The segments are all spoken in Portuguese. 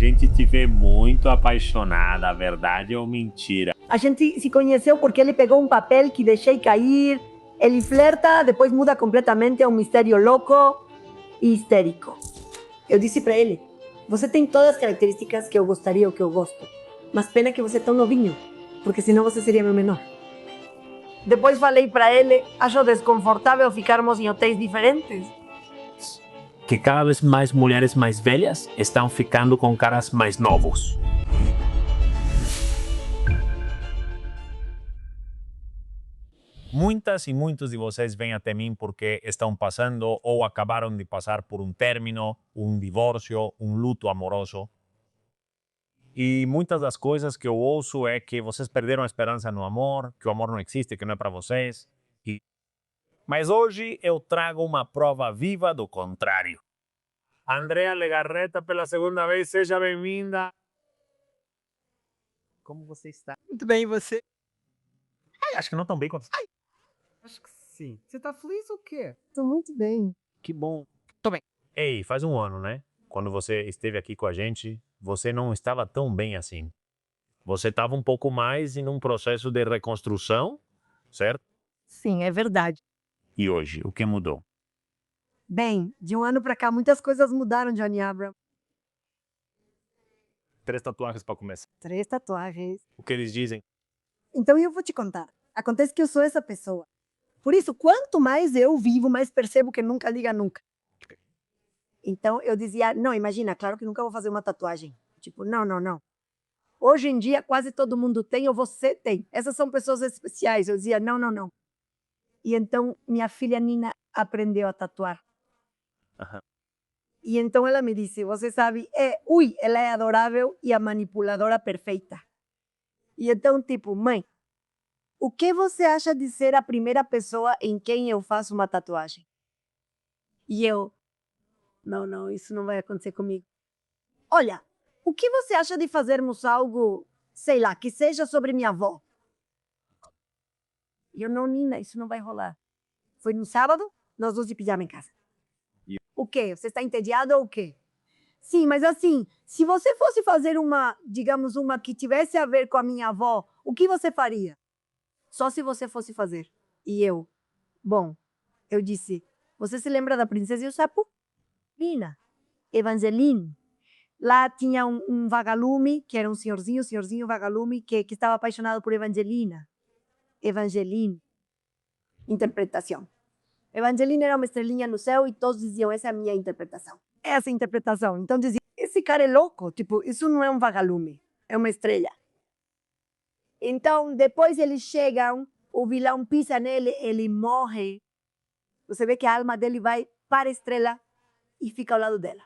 gente te vê muito apaixonada, verdade ou mentira? A gente se conheceu porque ele pegou um papel que deixei cair, ele flerta, depois muda completamente, é um mistério louco e histérico. Eu disse pra ele, você tem todas as características que eu gostaria ou que eu gosto, mas pena que você é tão novinho, porque senão você seria meu menor. Depois falei pra ele, acho desconfortável ficarmos em hotéis diferentes. Que cada vez mais mulheres mais velhas estão ficando com caras mais novos. Muitas e muitos de vocês vêm até mim porque estão passando ou acabaram de passar por um término, um divórcio, um luto amoroso. E muitas das coisas que eu ouço é que vocês perderam a esperança no amor, que o amor não existe, que não é para vocês. Mas hoje eu trago uma prova viva do contrário. Andrea Legarreta, pela segunda vez, seja bem-vinda. Como você está? Muito bem, e você? Acho que não tão bem quanto... Acho que sim. Você tá feliz ou o quê? Tô muito bem. Que bom. Tô bem. Ei, faz um ano, né? Quando você esteve aqui com a gente, você não estava tão bem assim. Você estava um pouco mais em um processo de reconstrução, certo? Sim, é verdade. E hoje, o que mudou? Bem, de um ano pra cá muitas coisas mudaram, Johnny Abram. 3 tatuagens para começar. 3 tatuagens. O que eles dizem? Então eu vou te contar. Acontece que eu sou essa pessoa. Por isso, quanto mais eu vivo, mais percebo que nunca liga nunca. Então eu dizia, não, imagina, claro que nunca vou fazer uma tatuagem. Tipo, não, não, não. Hoje em dia quase todo mundo tem ou você tem. Essas são pessoas especiais. Eu dizia, não, não, não. E então minha filha Nina aprendeu a tatuar. Aham. E então ela me disse, você sabe, ela é adorável e a manipuladora perfeita. E então, tipo, mãe, o que você acha de ser a primeira pessoa em quem eu faço uma tatuagem? E eu, não, não, isso não vai acontecer comigo. Olha, o que você acha de fazermos algo, sei lá, que seja sobre minha avó? E eu, não, Nina, isso não vai rolar. Foi no sábado, nós 2 de pijama em casa. O quê? Você está entediado ou o quê? Sim, mas assim, se você fosse fazer uma, digamos, uma que tivesse a ver com a minha avó, o que você faria? Só se você fosse fazer. E eu, bom, eu disse, você se lembra da Princesa e o Sapo? Nina, Evangeline. Lá tinha um vagalume, que era um senhorzinho vagalume, que estava apaixonado por Evangelina. Evangeline. Interpretação. Evangelina era uma estrelinha no céu e todos diziam, essa é a minha interpretação. Essa interpretação. Então diziam, esse cara é louco, tipo, isso não é um vagalume, é uma estrela. Então, depois eles chegam, o vilão pisa nele, ele morre. Você vê que a alma dele vai para a estrela e fica ao lado dela.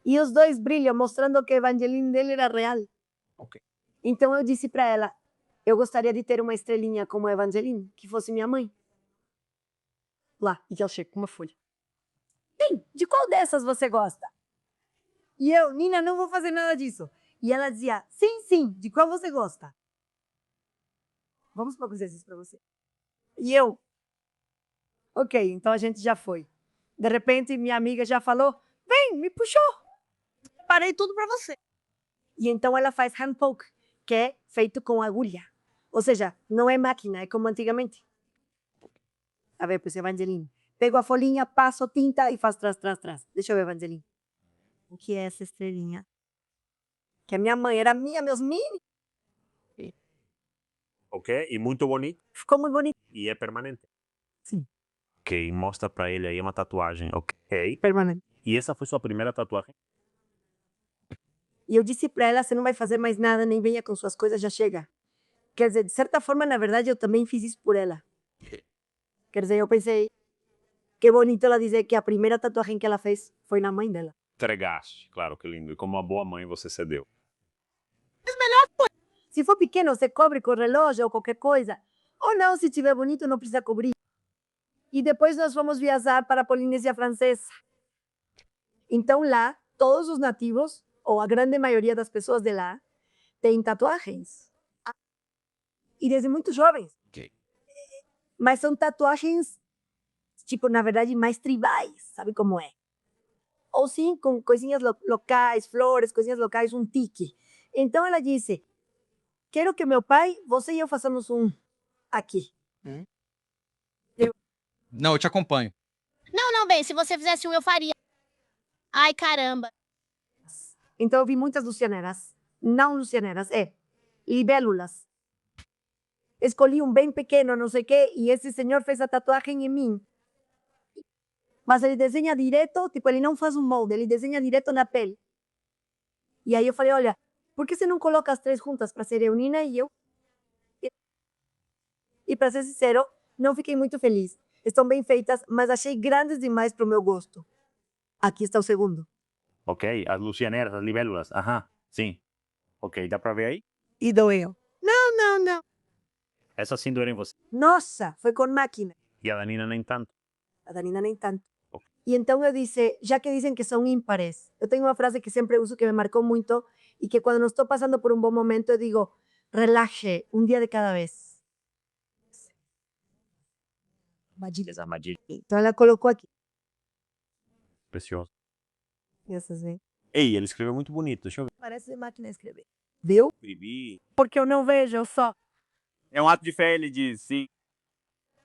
E os 2 brilham, mostrando que a Evangeline dele era real. Ok. Então eu disse para ela, eu gostaria de ter uma estrelinha como a Evangeline, que fosse minha mãe. Lá, e ela chega com uma folha. Bem, de qual dessas você gosta? E eu, Nina, não vou fazer nada disso. E ela dizia, sim, sim, de qual você gosta? Vamos para o exercício para você. E eu, ok, então a gente já foi. De repente, minha amiga já falou, vem, me puxou. Parei tudo para você. E então ela faz hand poke, que é feito com agulha. Ou seja, não é máquina, é como antigamente. A ver, pois, Evangeline. Pego a folhinha, passo tinta e faço trás, trás, trás. Deixa eu ver, Evangeline. O que é essa estrelinha? Que a minha mãe era minha, meus mini. Ok, e muito bonito. Ficou muito bonito. E é permanente. Sim. Ok, mostra pra ele aí uma tatuagem. Ok. Permanente. E essa foi sua primeira tatuagem? E eu disse para ela, você não vai fazer mais nada, nem venha com suas coisas, já chega. Quer dizer, de certa forma, na verdade, eu também fiz isso por ela. Quer dizer, eu pensei, que bonito ela dizer que a primeira tatuagem que ela fez foi na mãe dela. Entregaste, claro, que lindo. E como uma boa mãe você cedeu. Se for pequeno, você cobre com relógio ou qualquer coisa. Ou não, se tiver bonito, não precisa cobrir. E depois nós fomos viajar para a Polinésia Francesa. Então lá, todos os nativos, ou a grande maioria das pessoas de lá, têm tatuagens. E desde muito jovens. Ok. Mas são tatuagens, tipo, na verdade, mais tribais. Sabe como é? ou sim com coisinhas locais, flores, coisinhas locais, um tique. Então ela disse, quero que meu pai, você e eu façamos um aqui. Não, eu te acompanho. Não, bem, se você fizesse um, eu faria. Ai, caramba. Então eu vi muitas lucianeras, não lucianeras, libélulas. Escolhi um bem pequeno, não sei o quê, e esse senhor fez a tatuagem em mim. Mas ele desenha direto, tipo, ele não faz um molde, ele desenha direto na pele. E aí eu falei, olha, por que você não coloca as três juntas para ser Eunina e eu? E para ser sincero, não fiquei muito feliz. Estão bem feitas, mas achei grandes demais para o meu gosto. Aqui está o segundo. Ok, as lucianeras, as libélulas. Aham, sim. Ok, dá pra ver aí? E doeu. Não. Essas sim doeram em você. Nossa, foi com máquina. E a Danina nem tanto. A Danina nem tanto. Ok. E então eu disse, já que dizem que são ímpares, eu tenho uma frase que sempre uso que me marcou muito e que quando não estou passando por um bom momento eu digo, relaxe, um dia de cada vez. Armadilhas. Armadilha. Então ela colocou aqui. Precioso. Essas, hein? Ei, ele escreveu muito bonito, deixa eu ver. Parece máquina de escrever. Viu? Escrevi. Porque eu não vejo, eu só. É um ato de fé, ele diz, sim.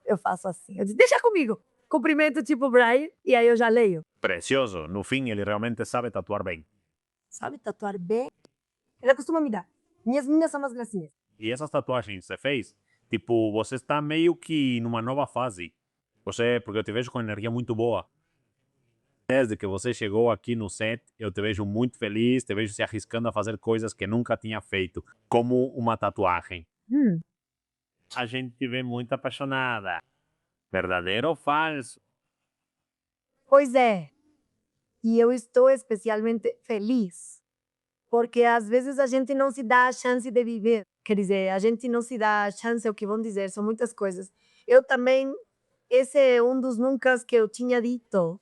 Eu faço assim. Eu disse, deixa comigo. Cumprimento tipo Brian e aí eu já leio. Precioso. No fim, ele realmente sabe tatuar bem. Sabe tatuar bem? Ela costuma me dar. Minhas meninas são umas gracinhas. E essas tatuagens que você fez, tipo, você está meio que numa nova fase. Porque eu te vejo com energia muito boa. Desde que você chegou aqui no set, eu te vejo muito feliz, te vejo se arriscando a fazer coisas que nunca tinha feito, como uma tatuagem. A gente te vê muito apaixonada. Verdadeiro ou falso? Pois é. E eu estou especialmente feliz. Porque às vezes a gente não se dá a chance de viver. Quer dizer, a gente não se dá a chance, é o que vão dizer, são muitas coisas. Eu também, esse é um dos nunca que eu tinha dito.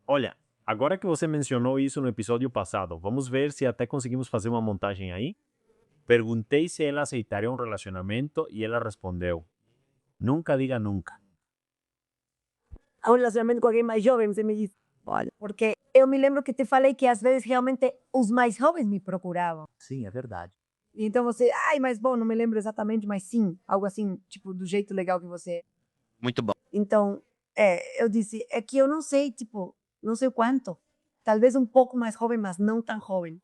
Olha, agora que você mencionou isso no episódio passado, vamos ver se até conseguimos fazer uma montagem aí? Perguntei se ela aceitaria um relacionamento e ela respondeu: nunca diga nunca. A um relacionamento com alguém mais jovem, você me diz. Olha, porque eu me lembro que te falei que às vezes realmente os mais jovens me procuravam. Sim, é verdade. E então você, ai, mas bom, não me lembro exatamente, mas sim, algo assim, tipo, do jeito legal que você é. Muito bom. Então, eu disse, é que eu não sei, tipo, não sei o quanto. Talvez um pouco mais jovem, mas não tão jovem.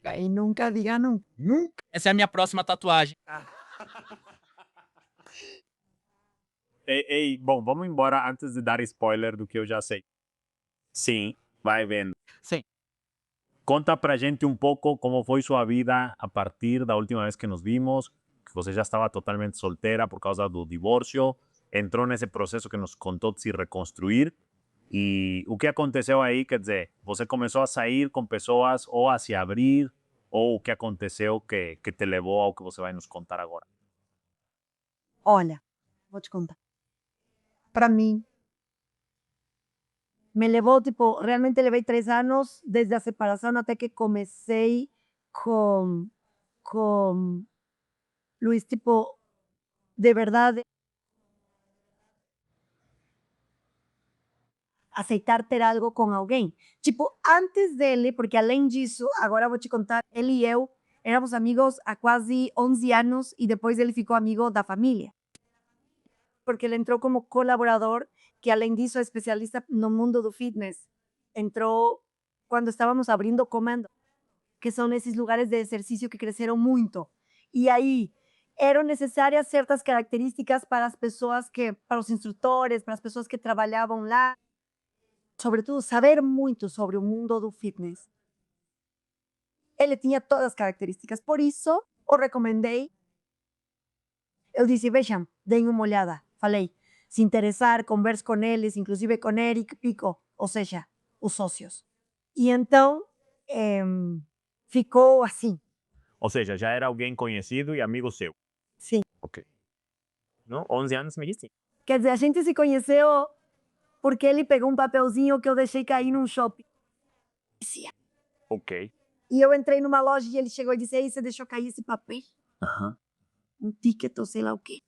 Aí nunca diga nunca. Essa é a minha próxima tatuagem. Ei, bom, vamos embora antes de dar spoiler do que eu já sei. Sim, vai vendo. Sim. Conta pra gente um pouco como foi sua vida a partir da última vez que nos vimos, que você já estava totalmente solteira por causa do divórcio, entrou nesse processo que nos contou de se reconstruir, e o que aconteceu aí, quer dizer, você começou a sair com pessoas ou a se abrir, ou o que aconteceu que te levou ao que você vai nos contar agora? Olha, vou te contar. Para mim, me levou, tipo, realmente levei 3 anos desde a separação até que comecei com Luiz, tipo, de verdade, aceitar ter algo com alguém. Tipo, antes dele, porque além disso, agora vou te contar, ele e eu éramos amigos há quase 11 anos e depois ele ficou amigo da família. Porque ele entrou como colaborador, que além disso é especialista no mundo do fitness. Entrou quando estávamos abrindo Comando, que são esses lugares de exercício que cresceram muito. E aí eram necessárias certas características para as pessoas para os instrutores, para as pessoas que trabalhavam lá. Sobretudo, saber muito sobre o mundo do fitness. Ele tinha todas as características, por isso o recomendei. Eu disse, vejam, deem uma olhada. Falei, se interessar, converse com eles, inclusive com Eric Pico, ou seja, os sócios. E então, ficou assim. Ou seja, já era alguém conhecido e amigo seu. Sim. Ok. Não? 11 anos me disse? Quer dizer, a gente se conheceu porque ele pegou um papelzinho que eu deixei cair num shopping. Ok. E eu entrei numa loja e ele chegou e disse, ei, você deixou cair esse papel? Aham. Um ticket ou sei lá o quê.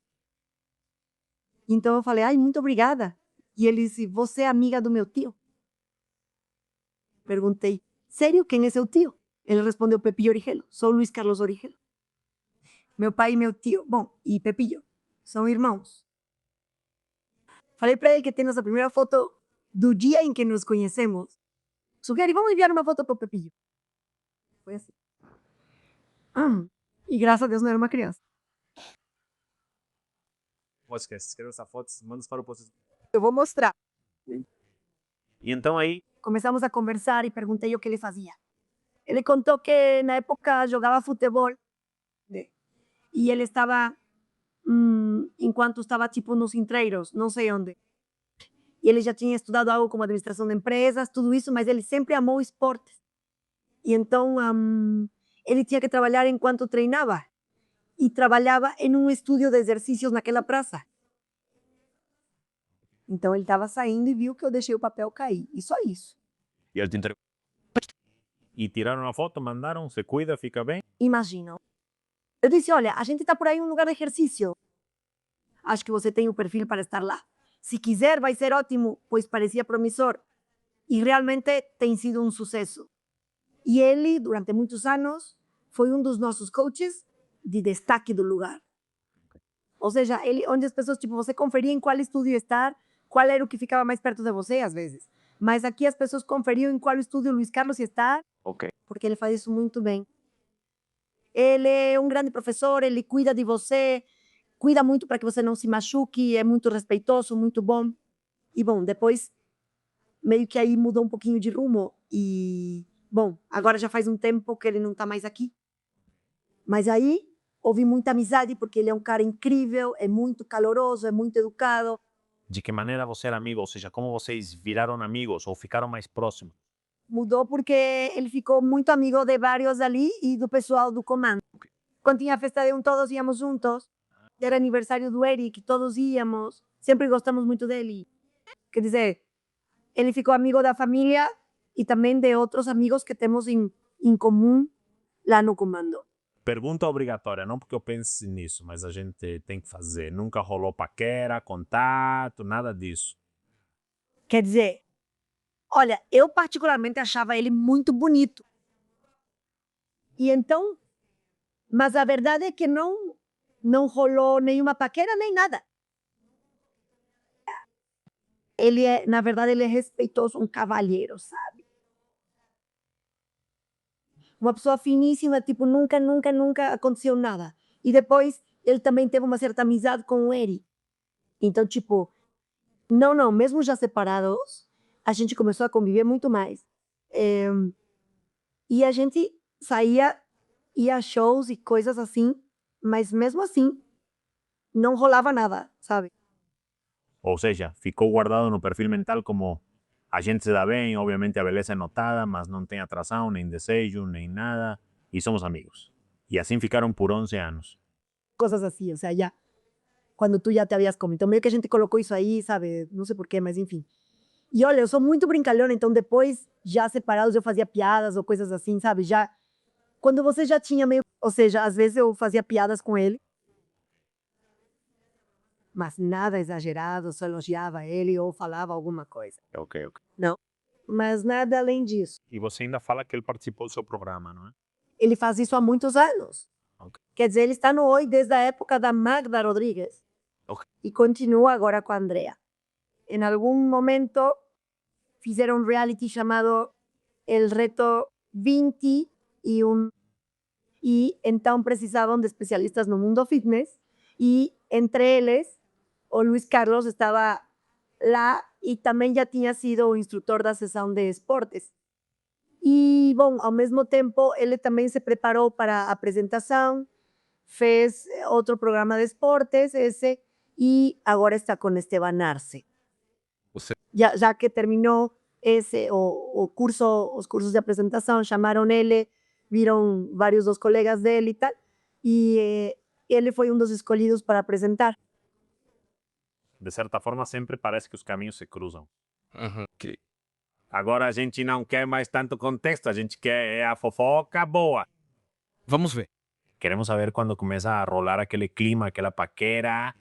Então eu falei, ai, muito obrigada. E ele disse, você é amiga do meu tio? Perguntei, sério, quem é seu tio? Ele respondeu, Pepillo Origelo, sou Luiz Carlos Origelo. Meu pai e meu tio, bom, e Pepillo, são irmãos. Falei para ele que tem nossa primeira foto do dia em que nos conhecemos. Sugeri, vamos enviar uma foto para o Pepillo. Foi assim. E graças a Deus não era uma criança. Pode esquecer, escreva essa foto, manda para o post. Eu vou mostrar. E então aí, Começamos a conversar e perguntei o que ele fazia. Ele contou que na época jogava futebol. E ele estava, enquanto estava tipo nos intreiros, não sei onde. E ele já tinha estudado algo como administração de empresas, tudo isso, mas ele sempre amou esportes. E então ele tinha que trabalhar enquanto treinava. E trabalhava em um estúdio de exercícios naquela praça. Então ele estava saindo e viu que eu deixei o papel cair. E só isso. e ele te entregou. E tiraram a foto, mandaram, se cuida, fica bem. Imagina. Eu disse, olha, a gente está por aí em um lugar de exercício. Acho que você tem o perfil para estar lá. Se quiser, vai ser ótimo, pois parecia promissor. E realmente tem sido um sucesso. E ele, durante muitos anos, foi um dos nossos coaches de destaque do lugar. Ou seja, ele, onde as pessoas, tipo, você conferia em qual estúdio estar, qual era o que ficava mais perto de você, às vezes. Mas aqui as pessoas conferiam em qual estúdio Luiz Carlos ia estar, Ok. porque ele faz isso muito bem. Ele é um grande professor, ele cuida de você, cuida muito para que você não se machuque, é muito respeitoso, muito bom. E, bom, depois, meio que aí mudou um pouquinho de rumo. E, bom, agora já faz um tempo que ele não está mais aqui. Mas aí, houve muita amizade, porque ele é um cara incrível, é muito caloroso, é muito educado. De que maneira você era amigo? Ou seja, como vocês viraram amigos ou ficaram mais próximos? Mudou porque ele ficou muito amigo de vários ali e do pessoal do comando. Quando tinha a festa de todos íamos juntos. Era aniversário do Eric, todos íamos. Sempre gostamos muito dele. Quer dizer, ele ficou amigo da família e também de outros amigos que temos em comum lá no comando. Pergunta obrigatória, não porque eu pense nisso, mas a gente tem que fazer. Nunca rolou paquera, contato, nada disso. Quer dizer, olha, eu particularmente achava ele muito bonito. E então, mas a verdade é que não rolou nenhuma paquera nem nada. Ele é, na verdade, ele é respeitoso, um cavalheiro, sabe? Uma pessoa finíssima, tipo, nunca aconteceu nada. E depois, ele também teve uma certa amizade com o Eric. Então, tipo, não, mesmo já separados, a gente começou a conviver muito mais. E a gente saía, ia a shows e coisas assim, mas mesmo assim, não rolava nada, sabe? Ou seja, ficou guardado no perfil mental como a gente se dá bem, obviamente a beleza é notada, mas não tem atração, nem desejo, nem nada, e somos amigos. E assim ficaram por 11 anos. Coisas assim, o sea, ya, quando tu já te havias comido. Então, meio que a gente colocou isso aí, sabe? Não sei porquê, mas enfim. E olha, eu sou muito brincalhona, então depois, já separados, eu fazia piadas ou coisas assim, sabe? Já, quando você já tinha meio... Ou seja, às vezes eu fazia piadas com ele, mas nada exagerado, só elogiava ele ou falava alguma coisa. Ok. Não, mas nada além disso. E você ainda fala que ele participou do seu programa, não é? Ele faz isso há muitos anos. Ok. Quer dizer, ele está no Oi desde a época da Magda Rodrigues. Ok. E continua agora com a Andrea. Em algum momento fizeram um reality chamado El Reto 21. E então precisavam de especialistas no mundo fitness. E entre eles, o Luiz Carlos estava lá e também já tinha sido o instrutor da sessão de esportes. E, bom, ao mesmo tempo, ele também se preparou para a apresentação, fez outro programa de esportes, esse, e agora está com Esteban Arce. Você- Já que terminou esse, os cursos de apresentação, chamaram ele, viram vários dos colegas dele e tal, e ele foi um dos escolhidos para apresentar. De certa forma, sempre parece que os caminhos se cruzam. Ok. Agora a gente não quer mais tanto contexto, a gente quer a fofoca boa. Vamos ver. Queremos saber quando começa a rolar aquele clima, aquela paquera.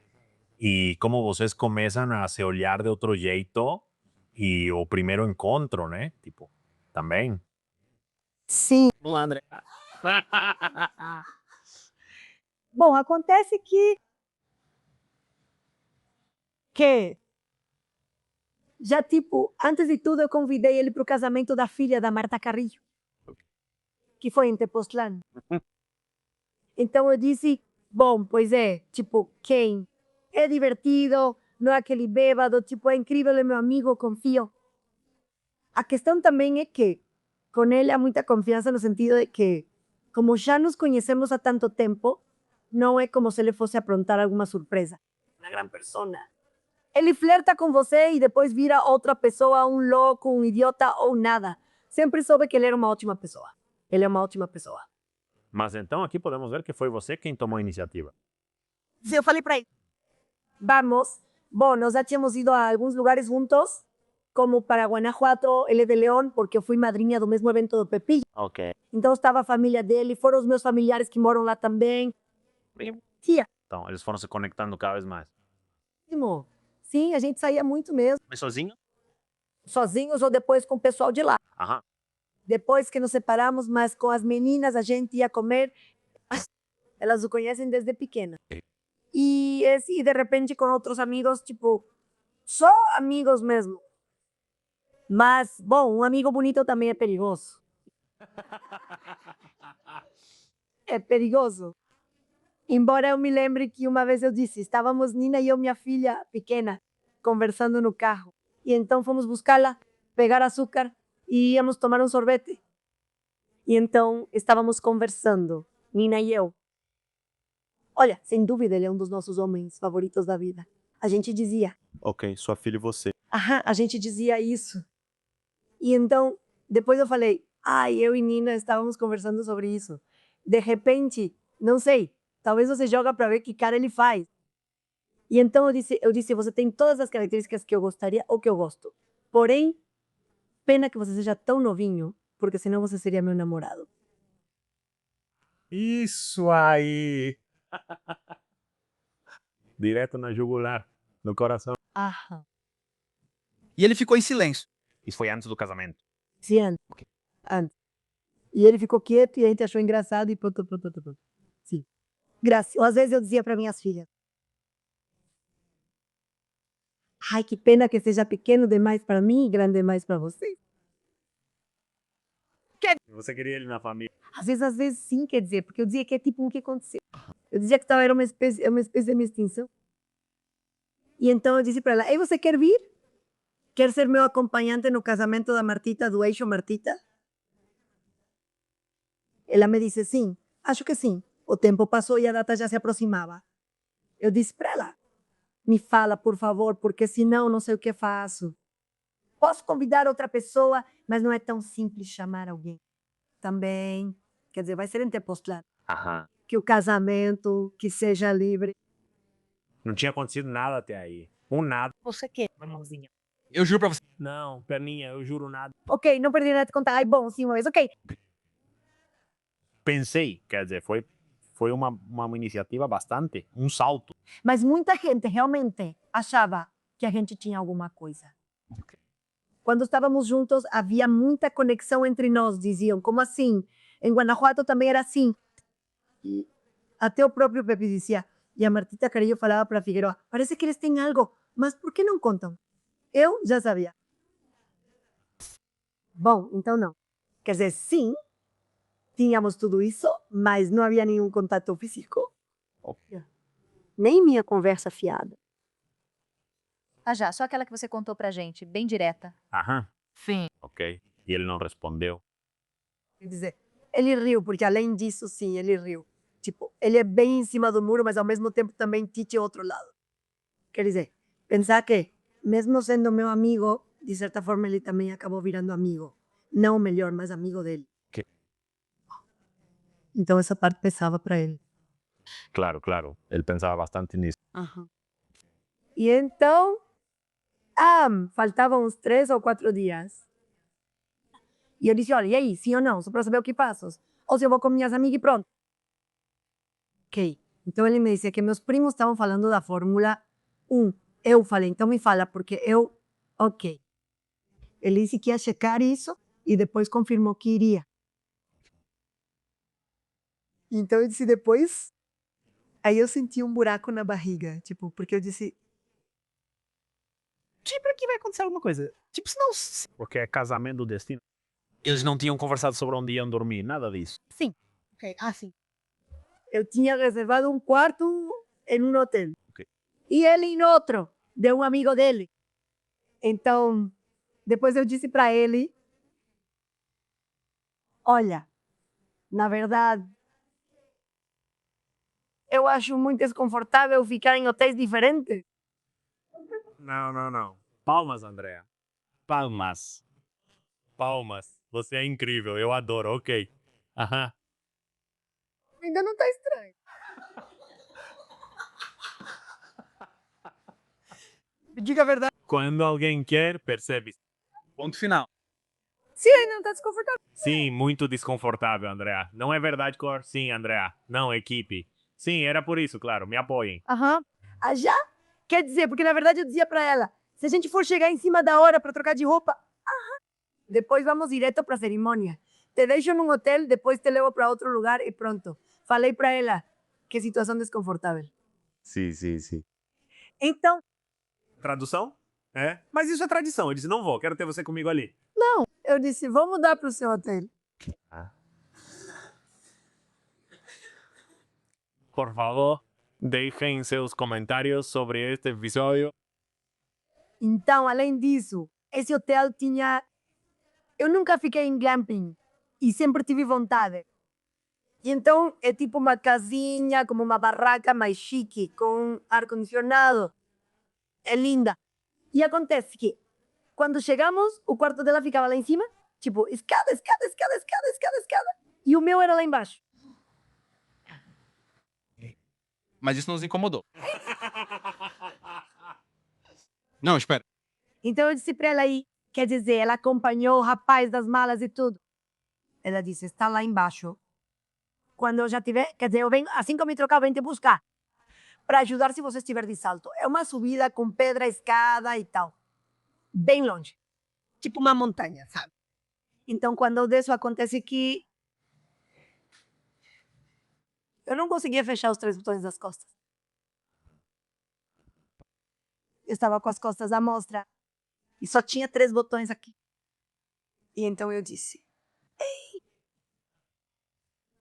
E como vocês começam a se olhar de outro jeito e o primeiro encontro, né? Tipo, também. Sim. Vamos lá, André. Bom, acontece que já, tipo, antes de tudo, eu convidei ele para o casamento da filha da Marta Carrillo, que foi em Tepoztlán. Então eu disse, bom, pois é, tipo, quem? É divertido, não é aquele bêbado, tipo, é incrível, é meu amigo, confio. A questão também é que com ele há muita confiança no sentido de que, como já nos conhecemos há tanto tempo, não é como se ele fosse aprontar alguma surpresa. Uma grande persona. Ele flerta com você e depois vira outra pessoa, um louco, um idiota ou nada. Sempre soube que ele era uma ótima pessoa. Ele é uma ótima pessoa. Mas então aqui podemos ver que foi você quem tomou a iniciativa. Se eu falei para ele, vamos. Bom, nós já tínhamos ido a alguns lugares juntos, como para Guanajuato, ele é de León, porque eu fui madrinha do mesmo evento do Pepillo. Ok. Então estava a família dele, foram os meus familiares que moram lá também. Tia. Então, eles foram se conectando cada vez mais. Sim, a gente saía muito mesmo, Mas sozinho? sozinhos ou depois com o pessoal de lá. Aham. Depois que nos separamos, mas com as meninas a gente ia comer. Elas o conhecem desde pequena. E de repente com outros amigos, tipo, só amigos mesmo. Mas, bom, um amigo bonito também é perigoso. É perigoso. Embora eu me lembre que uma vez eu disse, estávamos Nina e eu, minha filha pequena, conversando no carro. E então fomos buscá-la, pegar açúcar e íamos tomar um sorvete. E então estávamos conversando, Nina e eu. Olha, sem dúvida ele é um dos nossos homens favoritos da vida. A gente dizia. Ok, sua filha e você. Aham, a gente dizia isso. E então, depois eu falei, eu e Nina estávamos conversando sobre isso. De repente, não sei, talvez você joga para ver que cara ele faz. E então eu disse, você tem todas as características que eu gostaria ou que eu gosto. Porém, pena que você seja tão novinho, porque senão você seria meu namorado. Isso aí! Direto na jugular, no coração. Aham. E ele ficou em silêncio. Isso foi antes do casamento. Sim, antes. E ele ficou quieto e a gente achou engraçado e pronto. Sim. Graça. Ou às vezes eu dizia para minhas filhas, ai, que pena que seja pequeno demais para mim e grande demais para você. Você queria ele na família. Às vezes sim, quer dizer, porque eu dizia que é tipo um que aconteceu. Eu dizia que era uma espécie de minha extinção. E então eu disse para ela, ei, você quer vir? Quer ser meu acompanhante no casamento da Martita, do Eixo Martita? Ela me disse, sim, acho que sim. O tempo passou e a data já se aproximava. Eu disse para ela, me fala, por favor, porque senão não sei o que faço. Posso convidar outra pessoa, mas não é tão simples chamar alguém. Também, quer dizer, vai ser em Tepoztlán. Aham. Que o casamento, que seja livre. Não tinha acontecido nada até aí. Nada. Você quer, irmãozinha? Eu juro pra você. Não, perninha, eu juro nada. Ok, não perdi nada de contar. Ai, bom, sim, uma vez, ok. Pensei, quer dizer, foi uma iniciativa bastante, um salto. Mas muita gente realmente achava que a gente tinha alguma coisa. Quando estávamos juntos, havia muita conexão entre nós, diziam. Como assim? Em Guanajuato também era assim. E até o próprio Pepe dizia. E a Martita Carrillo falava para Figueroa, parece que eles têm algo, mas por que não contam? Eu já sabia. Bom, então não. Quer dizer, sim, tínhamos tudo isso, mas não havia nenhum contato físico. Nem minha conversa fiada. Ah, já, só aquela que você contou pra gente, bem direta. Aham. Sim. Ok. E ele não respondeu. Quer dizer, ele riu, porque além disso, sim, ele riu. Tipo, ele é bem em cima do muro, mas ao mesmo tempo também tite outro lado. Quer dizer, pensar que, mesmo sendo meu amigo, de certa forma ele também acabou virando amigo. Não o melhor, mas amigo dele. Que- Então essa parte pesava para ele. Claro, claro. Ele pensava bastante nisso. E então, faltavam uns 3 ou 4 dias. E eu disse, olha, e aí, sim ou não? Só para saber o que faço. Ou se eu vou com minhas amigas e pronto. Ok. Então ele me disse que meus primos estavam falando da fórmula Eu falei, então me fala, porque eu... Ok. Ele disse que ia checar isso e depois confirmou que iria. Então eu disse depois... Aí eu senti um buraco na barriga, tipo, porque eu disse... Tipo, aqui vai acontecer alguma coisa. Tipo, se não... Porque é casamento do destino. Eles não tinham conversado sobre onde iam dormir, nada disso. Sim. Ok, sim. Eu tinha reservado um quarto em um hotel. Ok. E ele em outro, de um amigo dele. Então, depois eu disse para ele... Olha, na verdade... Eu acho muito desconfortável ficar em hotéis diferentes. Não. Palmas, Andrea. Palmas. Palmas. Você é incrível, eu adoro, ok. Aham. Ainda não tá estranho. Diga a verdade. Quando alguém quer, percebe. Ponto final. Sim, ainda não tá desconfortável. Sim, muito desconfortável, Andrea. Não é verdade, Cor? Sim, Andrea. Não, equipe. Sim, era por isso, claro. Me apoiem. Aham. Ah, já? Quer dizer, porque na verdade eu dizia pra ela, se a gente for chegar em cima da hora pra trocar de roupa, depois vamos direto pra cerimônia. Te deixo num hotel, depois te levo pra outro lugar e pronto. Falei pra ela, que situação desconfortável. Sim. Então, Tradução? É? Mas isso é tradição. Eu disse, não vou, quero ter você comigo ali. eu disse, vamos mudar pro seu hotel. Por favor, deixem seus comentários sobre este episódio. Então, além disso, esse hotel tinha... Eu nunca fiquei em glamping e sempre tive vontade. E então é tipo uma casinha, como uma barraca mais chique, com ar-condicionado. É linda. E acontece que, quando chegamos, o quarto dela ficava lá em cima, tipo, escada. E o meu era lá embaixo. Mas isso nos incomodou. Não, espera. Então eu disse pra ela aí, quer dizer, ela acompanhou o rapaz das malas e tudo. Ela disse, está lá embaixo. Quando eu já tiver, quer dizer, eu venho, assim que eu me trocar, eu venho te buscar. Para ajudar se você estiver de salto. É uma subida com pedra, escada e tal. Bem longe. Tipo uma montanha, sabe? Então, quando eu desço, acontece que eu não conseguia fechar os 3 botões das costas. Eu estava com as costas à mostra e só tinha 3 botões aqui. E então eu disse, ei,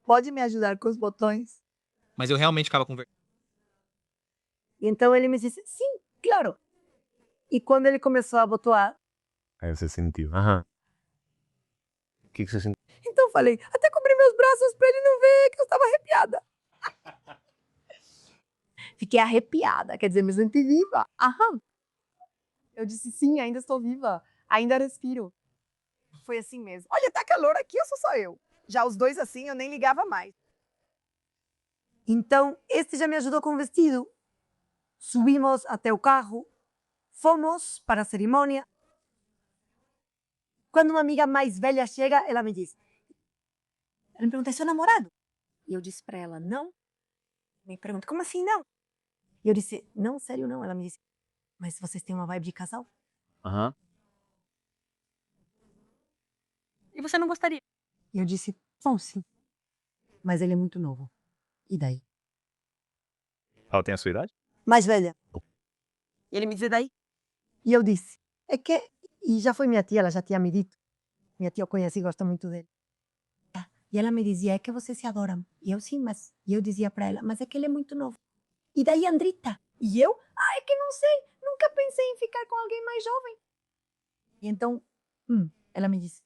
pode me ajudar com os botões? Mas eu realmente ficava com vergonha. E então ele me disse, sim, claro. E quando ele começou a abotoar, Aí você sentiu. Aham. O que você sentiu? então eu falei, até cobri meus braços para ele não ver que eu estava arrepiada. Fiquei arrepiada, quer dizer, me senti viva. Aham. Eu disse, sim, ainda estou viva, ainda respiro. Foi assim mesmo. Olha, tá calor aqui, eu sou só eu. Já os dois assim, eu nem ligava mais. Então, este já me ajudou com o vestido. Subimos até o carro, fomos para a cerimônia. Quando uma amiga mais velha chega, ela me diz, ela me pergunta, é seu namorado? E eu disse para ela, não. Me pergunta, como assim não? E eu disse, não, sério não. Ela me disse, mas vocês têm uma vibe de casal? Aham. E você não gostaria? E eu disse, bom, sim. Mas ele é muito novo. E daí? Ela tem a sua idade? Mais velha. E ele me disse, daí? E eu disse, é que... E já foi minha tia, ela já tinha me dito. Minha tia eu conheci e gosta muito dele. E ela me dizia, é que vocês se adoram. E eu, sim, mas... E eu dizia para ela, mas é que ele é muito novo. E daí, Andrita? E eu, é que não sei. Nunca pensei em ficar com alguém mais jovem. E então, ela me disse,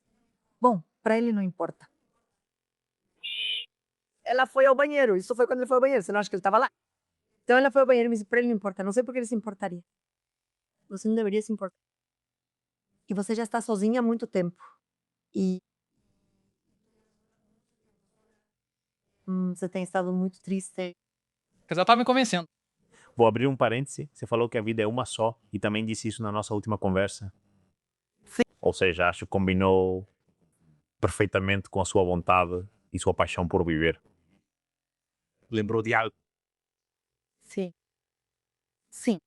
bom, para ele não importa. Ela foi ao banheiro, isso foi quando ele foi ao banheiro, você não acha que ele estava lá? Então ela foi ao banheiro e me disse, para ele não importa, não sei por que ele se importaria. Você não deveria se importar. E você já está sozinha há muito tempo. E você tem estado muito triste. Porque ela tava me convencendo. Vou abrir um parêntese. Você falou que a vida é uma só e também disse isso na nossa última conversa. Sim. Ou seja, acho que combinou perfeitamente com a sua vontade e sua paixão por viver. Lembrou de algo? Sim. Sim.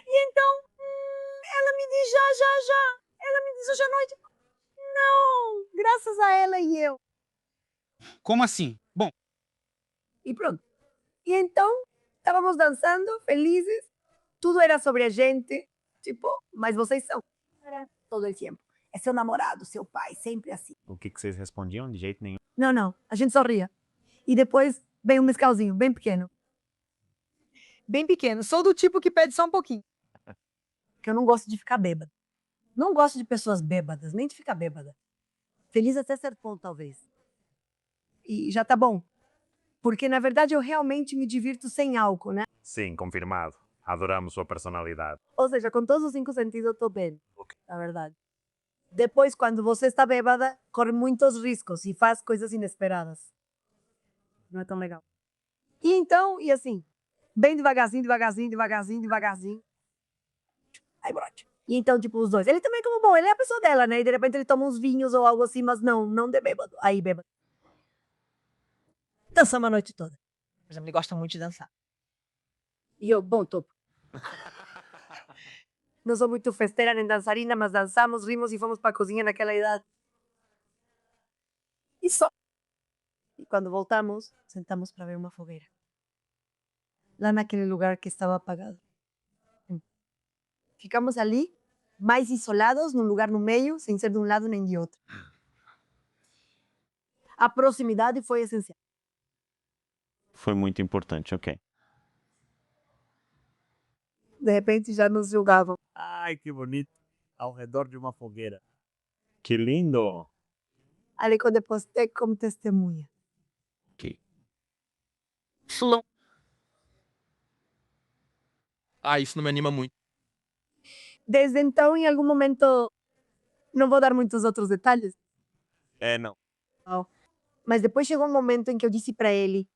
E então, ela me diz já. Ela me diz hoje à noite. Não, graças a ela e eu. Como assim? Bom, E pronto. E então, estávamos dançando, felizes. Tudo era sobre a gente. Tipo, mas vocês são. Era todo o tempo. É seu namorado, seu pai, sempre assim. O que vocês respondiam? De jeito nenhum. Não, a gente sorria. E depois vem um mescalzinho, bem pequeno. Bem pequeno. Sou do tipo que pede só um pouquinho. Porque eu não gosto de ficar bêbada. Não gosto de pessoas bêbadas, nem de ficar bêbada. Feliz até certo ponto, talvez. E já tá bom. Porque, na verdade, eu realmente me divirto sem álcool, né? Sim, confirmado. Adoramos sua personalidade. Ou seja, com todos os 5 sentidos eu tô bem, na verdade. Depois, quando você está bêbada, corre muitos riscos e faz coisas inesperadas. Não é tão legal. E então, e assim, bem devagarzinho. Aí brote. E então, tipo, os dois. Ele também como bom, ele é a pessoa dela, né? E de repente ele toma uns vinhos ou algo assim, mas não de bêbado. Aí bêbado. Dançamos a noite toda. Por exemplo, ele gosta muito de dançar. E eu, bom, topo. Não sou muito festeira nem dançarina, mas dançamos, rimos e fomos para a cozinha naquela idade. E só. E quando voltamos, sentamos para ver uma fogueira. Lá naquele lugar que estava apagado. Ficamos ali, mais isolados, num lugar no meio, sem ser de um lado nem de outro. A proximidade foi essencial. Foi muito importante, ok. De repente já nos julgavam. Ai, que bonito. Ao redor de uma fogueira. Que lindo! Ali quando eu postei como testemunha. Slum. ah, isso não me anima muito. Desde então, em algum momento, não vou dar muitos outros detalhes, Não. mas depois chegou um momento em que eu disse para ele: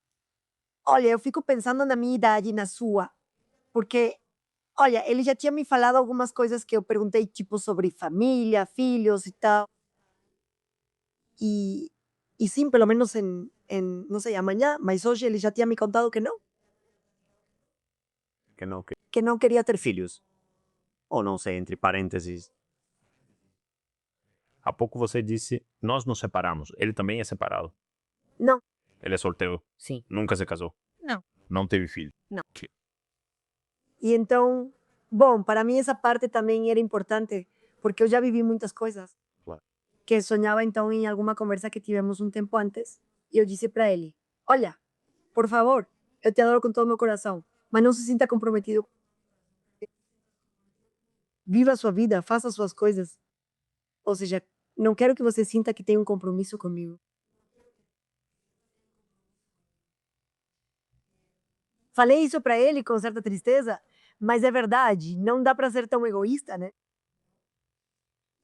olha, eu fico pensando na minha idade e na sua, porque, olha, ele já tinha me falado algumas coisas que eu perguntei, tipo, sobre família, filhos e tal. E sim, pelo menos não sei, amanhã, mas hoje ele já tinha me contado que não. Que não queria ter filhos. Ou não sei, entre parênteses. Há pouco você disse, nós nos separamos. Ele também é separado. Não. Ele é solteiro. Sim. Nunca se casou. Não. Não teve filho. E então, bom, para mim essa parte também era importante, porque eu já vivi muitas coisas. Claro. Que sonhava então em alguma conversa que tivemos um tempo antes, e eu disse para ele: olha, por favor, eu te adoro com todo o meu coração, mas não se sinta comprometido. Viva a sua vida, faça as suas coisas. Ou seja, não quero que você sinta que tem um compromisso comigo. Falei isso para ele com certa tristeza, mas é verdade, não dá para ser tão egoísta, né?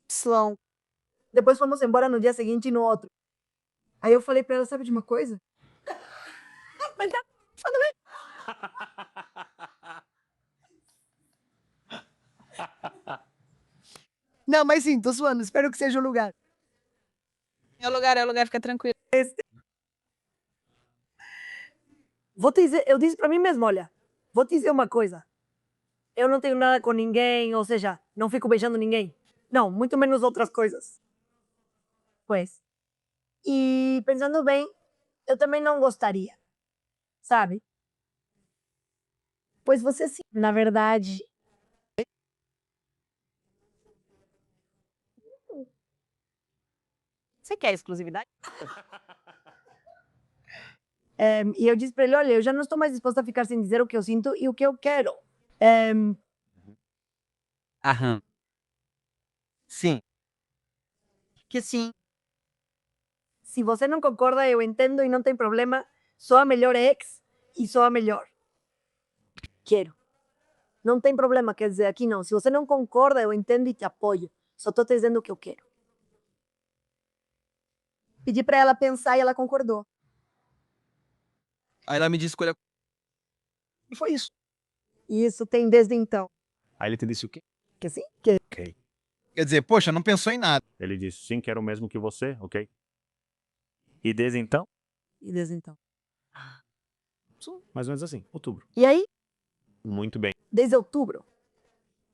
Slow. Depois fomos embora no dia seguinte e no outro. Aí eu falei para ela, sabe de uma coisa? Mas tá, tudo bem. Não, mas sim, tô suando, espero que seja o lugar. É o lugar, fica tranquilo. Vou te dizer, eu disse para mim mesmo, olha, vou te dizer uma coisa. Eu não tenho nada com ninguém, ou seja, não fico beijando ninguém. Não, muito menos outras coisas. Pois. E pensando bem, eu também não gostaria, sabe? Pois você sim, na verdade. Você quer exclusividade? E eu disse para ele, olha, eu já não estou mais disposta a ficar sem dizer o que eu sinto e o que eu quero. Aham. Sim. Que sim. Se você não concorda, eu entendo e não tem problema. Sou a melhor ex e sou a melhor. Quero. Não tem problema, quer dizer, aqui não. Se você não concorda, eu entendo e te apoio. Só estou te dizendo o que eu quero. Pedi para ela pensar e ela concordou. Aí ela me disse escolha. E foi isso. E isso tem desde então. Aí ele te disse o quê? Que sim? Que Ok. Quer dizer, poxa, não pensou em nada. Ele disse, sim, quero o mesmo que você, ok? E desde então? E desde então. Mais ou menos assim, outubro. E aí, Muito bem. desde outubro,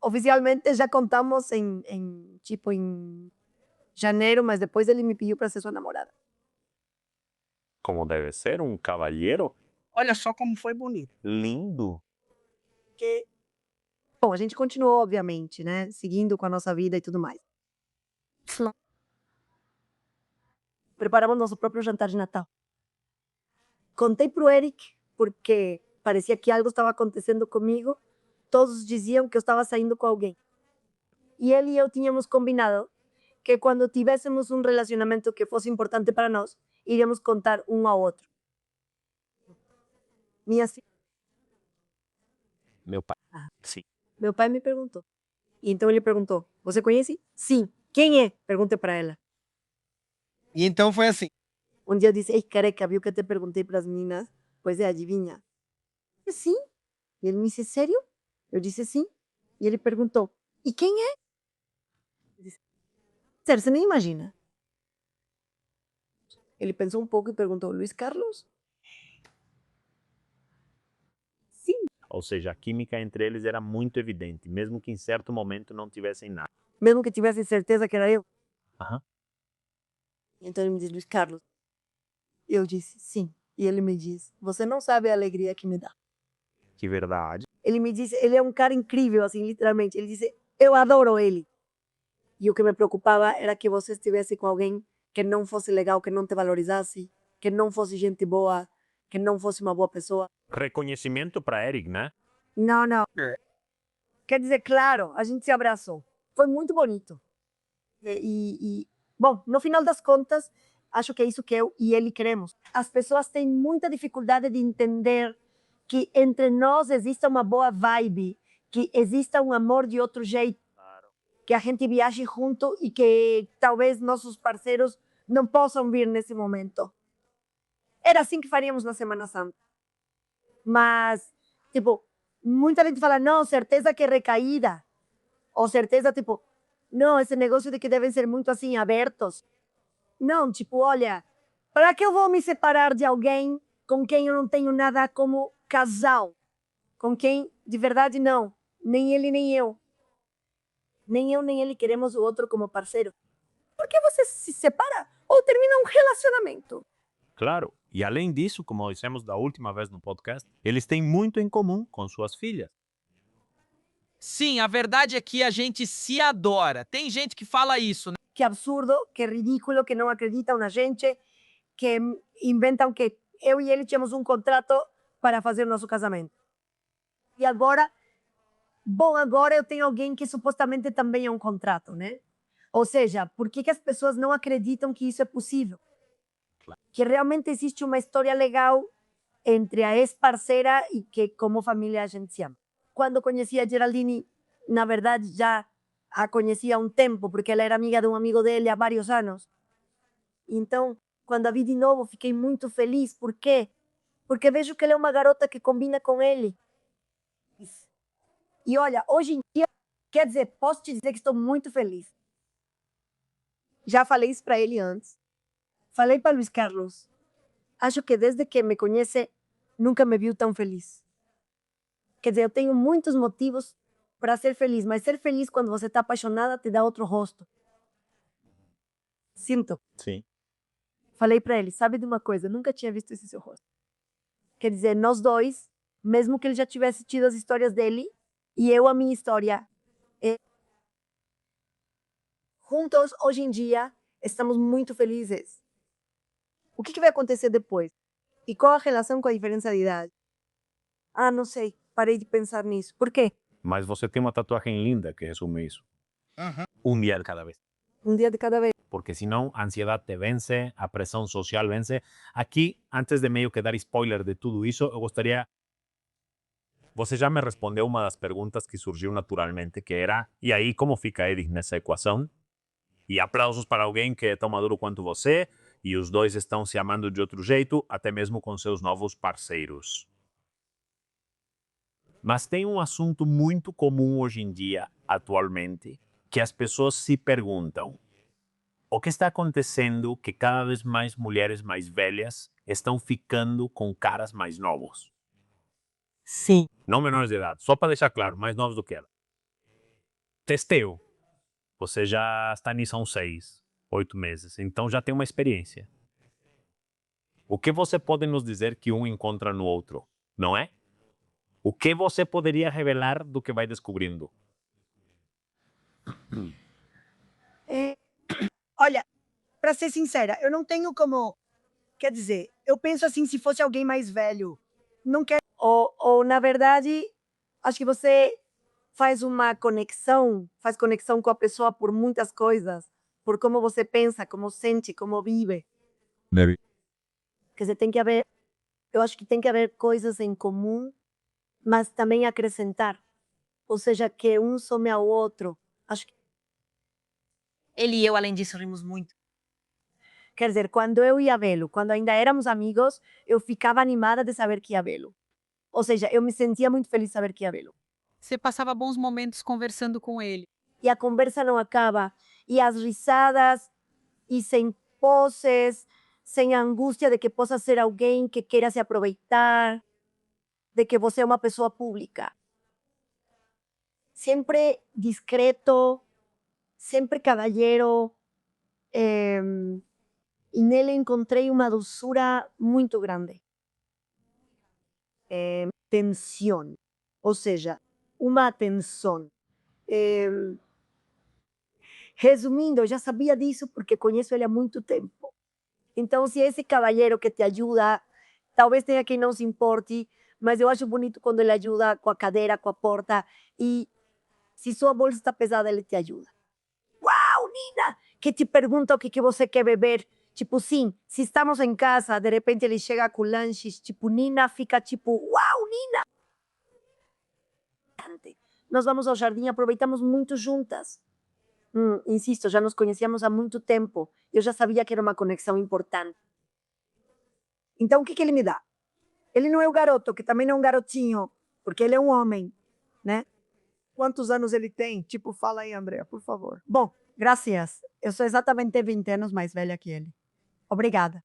Oficialmente já contamos tipo em janeiro, mas depois ele me pediu para ser sua namorada. Como deve ser, um cavalheiro Olha só como foi bonito. lindo. Bom, a gente continuou, obviamente, né? Seguindo com a nossa vida e tudo mais. Preparamos nosso próprio jantar de Natal. Contei pro Eric, porque parecia que algo estava acontecendo comigo. Todos diziam que eu estava saindo com alguém. E ele e eu tínhamos combinado que quando tivéssemos um relacionamento que fosse importante para nós, iríamos contar um ao outro. Meu pai. Sim. Meu pai me perguntou. E então ele perguntou: você conhece? Sim. Quem é? Perguntei para ela. E então foi assim. Um dia eu disse: ei, careca, viu que eu te perguntei para as meninas? Pois é, adivinha? Eu disse, sim. E ele me disse: sério? Eu disse sim. E ele perguntou: e quem é? Eu disse: sério, você nem imagina. Ele pensou um pouco e perguntou: Luiz Carlos? Sim. Ou seja, a química entre eles era muito evidente, mesmo que em certo momento não tivessem nada. Mesmo que tivesse certeza que era eu. Aham. Então ele me disse: Luiz Carlos. Eu disse: sim. E ele me disse: você não sabe a alegria que me dá. Que verdade. Ele me disse: ele é um cara incrível, assim, literalmente. Ele disse: eu adoro ele. E o que me preocupava era que você estivesse com alguém que não fosse legal, que não te valorizasse, que não fosse gente boa, que não fosse uma boa pessoa. Reconhecimento para Eric, né? Não, não. Quer dizer, claro, a gente se abraçou. Foi muito bonito. Bom, no final das contas, acho que é isso que eu e ele queremos. As pessoas têm muita dificuldade de entender que entre nós exista uma boa vibe, que exista um amor de outro jeito, que a gente viaje junto e que talvez nossos parceiros não possam vir nesse momento. Era assim que faríamos na Semana Santa. Mas, tipo, muita gente fala: não, certeza que é recaída. Ou certeza, tipo, não, esse negócio de que devem ser muito assim, abertos. Não, tipo, olha, para que eu vou me separar de alguém com quem eu não tenho nada como casal? Com quem, de verdade, não. Nem ele, nem eu. Nem eu, nem ele queremos o outro como parceiro. Por que você se separa ou termina um relacionamento? Claro. E além disso, como dissemos da última vez no podcast, eles têm muito em comum com suas filhas. Sim, a verdade é que a gente se adora. Tem gente que fala isso, né? Que absurdo, que ridículo, que não acreditam na gente, que inventam que eu e ele tínhamos um contrato para fazer nosso casamento. E agora, bom, agora eu tenho alguém que supostamente também é um contrato, né? Ou seja, por que as pessoas não acreditam que isso é possível? Que realmente existe uma história legal entre a ex-parceira e que como família a gente se ama. Quando conheci a Geraldine, na verdade já a conhecia há um tempo, porque ela era amiga de um amigo dele há vários anos. Então, quando a vi de novo, fiquei muito feliz. Por quê? Porque vejo que ela é uma garota que combina com ele. E olha, hoje em dia, quer dizer, posso te dizer que estou muito feliz. Já falei isso para ele antes. Falei para Luiz Carlos. Acho que desde que me conhece, nunca me viu tão feliz. Quer dizer, eu tenho muitos motivos para ser feliz, mas ser feliz quando você está apaixonada te dá outro rosto. Sinto. Sim. Falei para ele: sabe de uma coisa? Eu nunca tinha visto esse seu rosto. Quer dizer, nós dois, mesmo que ele já tivesse tido as histórias dele e eu a minha história, juntos, hoje em dia, estamos muito felizes. O que vai acontecer depois? E qual a relação com a diferença de idade? Ah, não sei. Parei de pensar nisso. Por quê? Mas você tem uma tatuagem linda que resume isso. Um dia de cada vez. Um dia de cada vez. Porque senão a ansiedade te vence, a pressão social vence. Aqui, antes de meio que dar spoiler de tudo isso, eu gostaria... Você já me respondeu uma das perguntas que surgiu naturalmente, que era: e aí, como fica Eric nessa equação? E aplausos para alguém que é tão maduro quanto você, e os dois estão se amando de outro jeito, até mesmo com seus novos parceiros. Mas tem um assunto muito comum hoje em dia, atualmente, que as pessoas se perguntam: o que está acontecendo que cada vez mais mulheres mais velhas estão ficando com caras mais novos? Sim. Não menores de idade, só para deixar claro, mais novos do que ela. testeu. Você já está nisso há uns 6, 8 meses, então já tem uma experiência. O que você pode nos dizer que um encontra no outro, não é? O que você poderia revelar do que vai descobrindo? Olha, pra ser sincera, eu não tenho como. Quer dizer, eu penso assim, se fosse alguém mais velho, não quer. Ou na verdade, acho que você faz conexão com a pessoa por muitas coisas, por como você pensa, como sente, como vive. Quer dizer, tem que haver. Eu acho que tem que haver coisas em comum, mas também acrescentar. Ou seja, que um some ao outro. Acho que ele e eu, além disso, rimos muito. Quer dizer, quando eu ia vê-lo, quando ainda éramos amigos, eu ficava animada de saber que ia vê-lo. Ou seja, eu me sentia muito feliz de saber que ia vê-lo. Você passava bons momentos conversando com ele. E a conversa não acaba. E as risadas, e sem poses, sem a angústia de que possa ser alguém que queira se aproveitar, de que você é uma pessoa pública. Sempre discreto, sempre caballero. E nele encontrei uma doçura muito grande. Tensão, ou seja, uma atenção. Resumindo, eu já sabia disso porque conheço ele há muito tempo. Então, se esse cavalheiro que te ajuda, talvez tenha quem não se importe, mas eu acho bonito quando ele ajuda com a cadeira, com a porta, e se sua bolsa está pesada, ele te ajuda. Uau, Nina! Que te pergunta o que você quer beber. Tipo, sim, se estamos em casa, de repente ele chega com lanches, tipo, Nina fica tipo, uau, Nina! Nós vamos ao jardim, aproveitamos muito juntas. Insisto, já nos conhecíamos há muito tempo. Eu já sabia que era uma conexão importante. Então, o que ele me dá? Ele não é um garoto, que também não é um garotinho, porque ele é um homem, né? Quantos anos ele tem? Tipo, fala aí, Andrea, por favor. Bom, graças. Eu sou exatamente 20 anos mais velha que ele. Obrigada.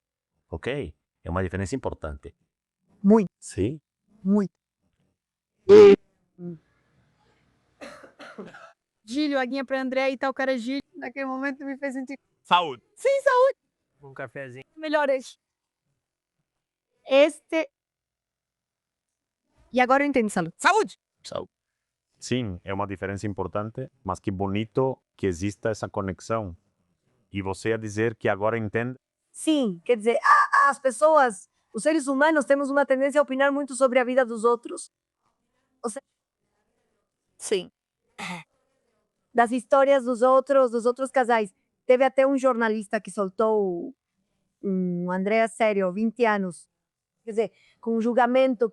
Ok, é uma diferença importante. Muito, Sim. muito. Gílio, aguinha pra André e tal, cara Gílio. Naquele momento me fez sentir... Saúde. Sim, saúde. Um cafezinho. Melhores. E agora eu entendo, saúde. Saúde! Sim, é uma diferença importante, mas que bonito que exista essa conexão. E você a dizer que agora entende? Sim, quer dizer, as pessoas, os seres humanos, temos uma tendência a opinar muito sobre a vida dos outros. Ou seja, sim. Das histórias dos outros casais. Teve até um jornalista que soltou Andréa Sério, 20 anos. Quer dizer, com julgamento,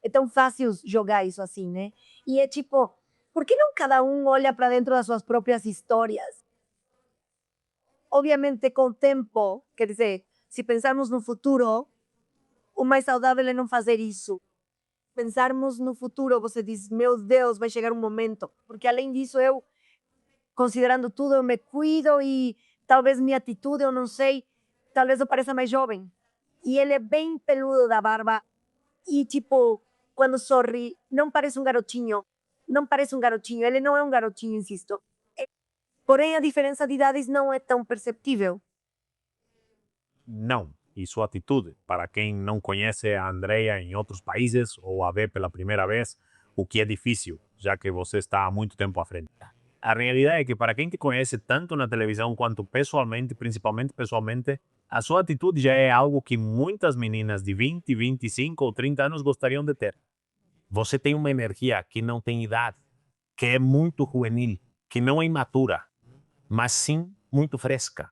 é tão fácil jogar isso assim, né? E é tipo, por que não cada um olha para dentro das suas próprias histórias? Obviamente, com o tempo, quer dizer, se pensarmos no futuro, o mais saudável é não fazer isso. Pensarmos no futuro, você diz, meu Deus, vai chegar um momento. Porque além disso, eu, considerando tudo, eu me cuido e talvez minha atitude, eu não sei, talvez eu pareça mais jovem. E ele é bem peludo da barba. E tipo, quando sorri, não parece um garotinho. Não parece um garotinho. Ele não é um garotinho, insisto. Porém, a diferença de idades não é tão perceptível. Não. E sua atitude, para quem não conhece a Andrea em outros países ou a vê pela primeira vez, o que é difícil, já que você está há muito tempo à frente. A realidade é que para quem te conhece tanto na televisão quanto pessoalmente, principalmente pessoalmente, a sua atitude já é algo que muitas meninas de 20, 25 ou 30 anos gostariam de ter. Você tem uma energia que não tem idade, que é muito juvenil, que não é imatura, mas sim muito fresca.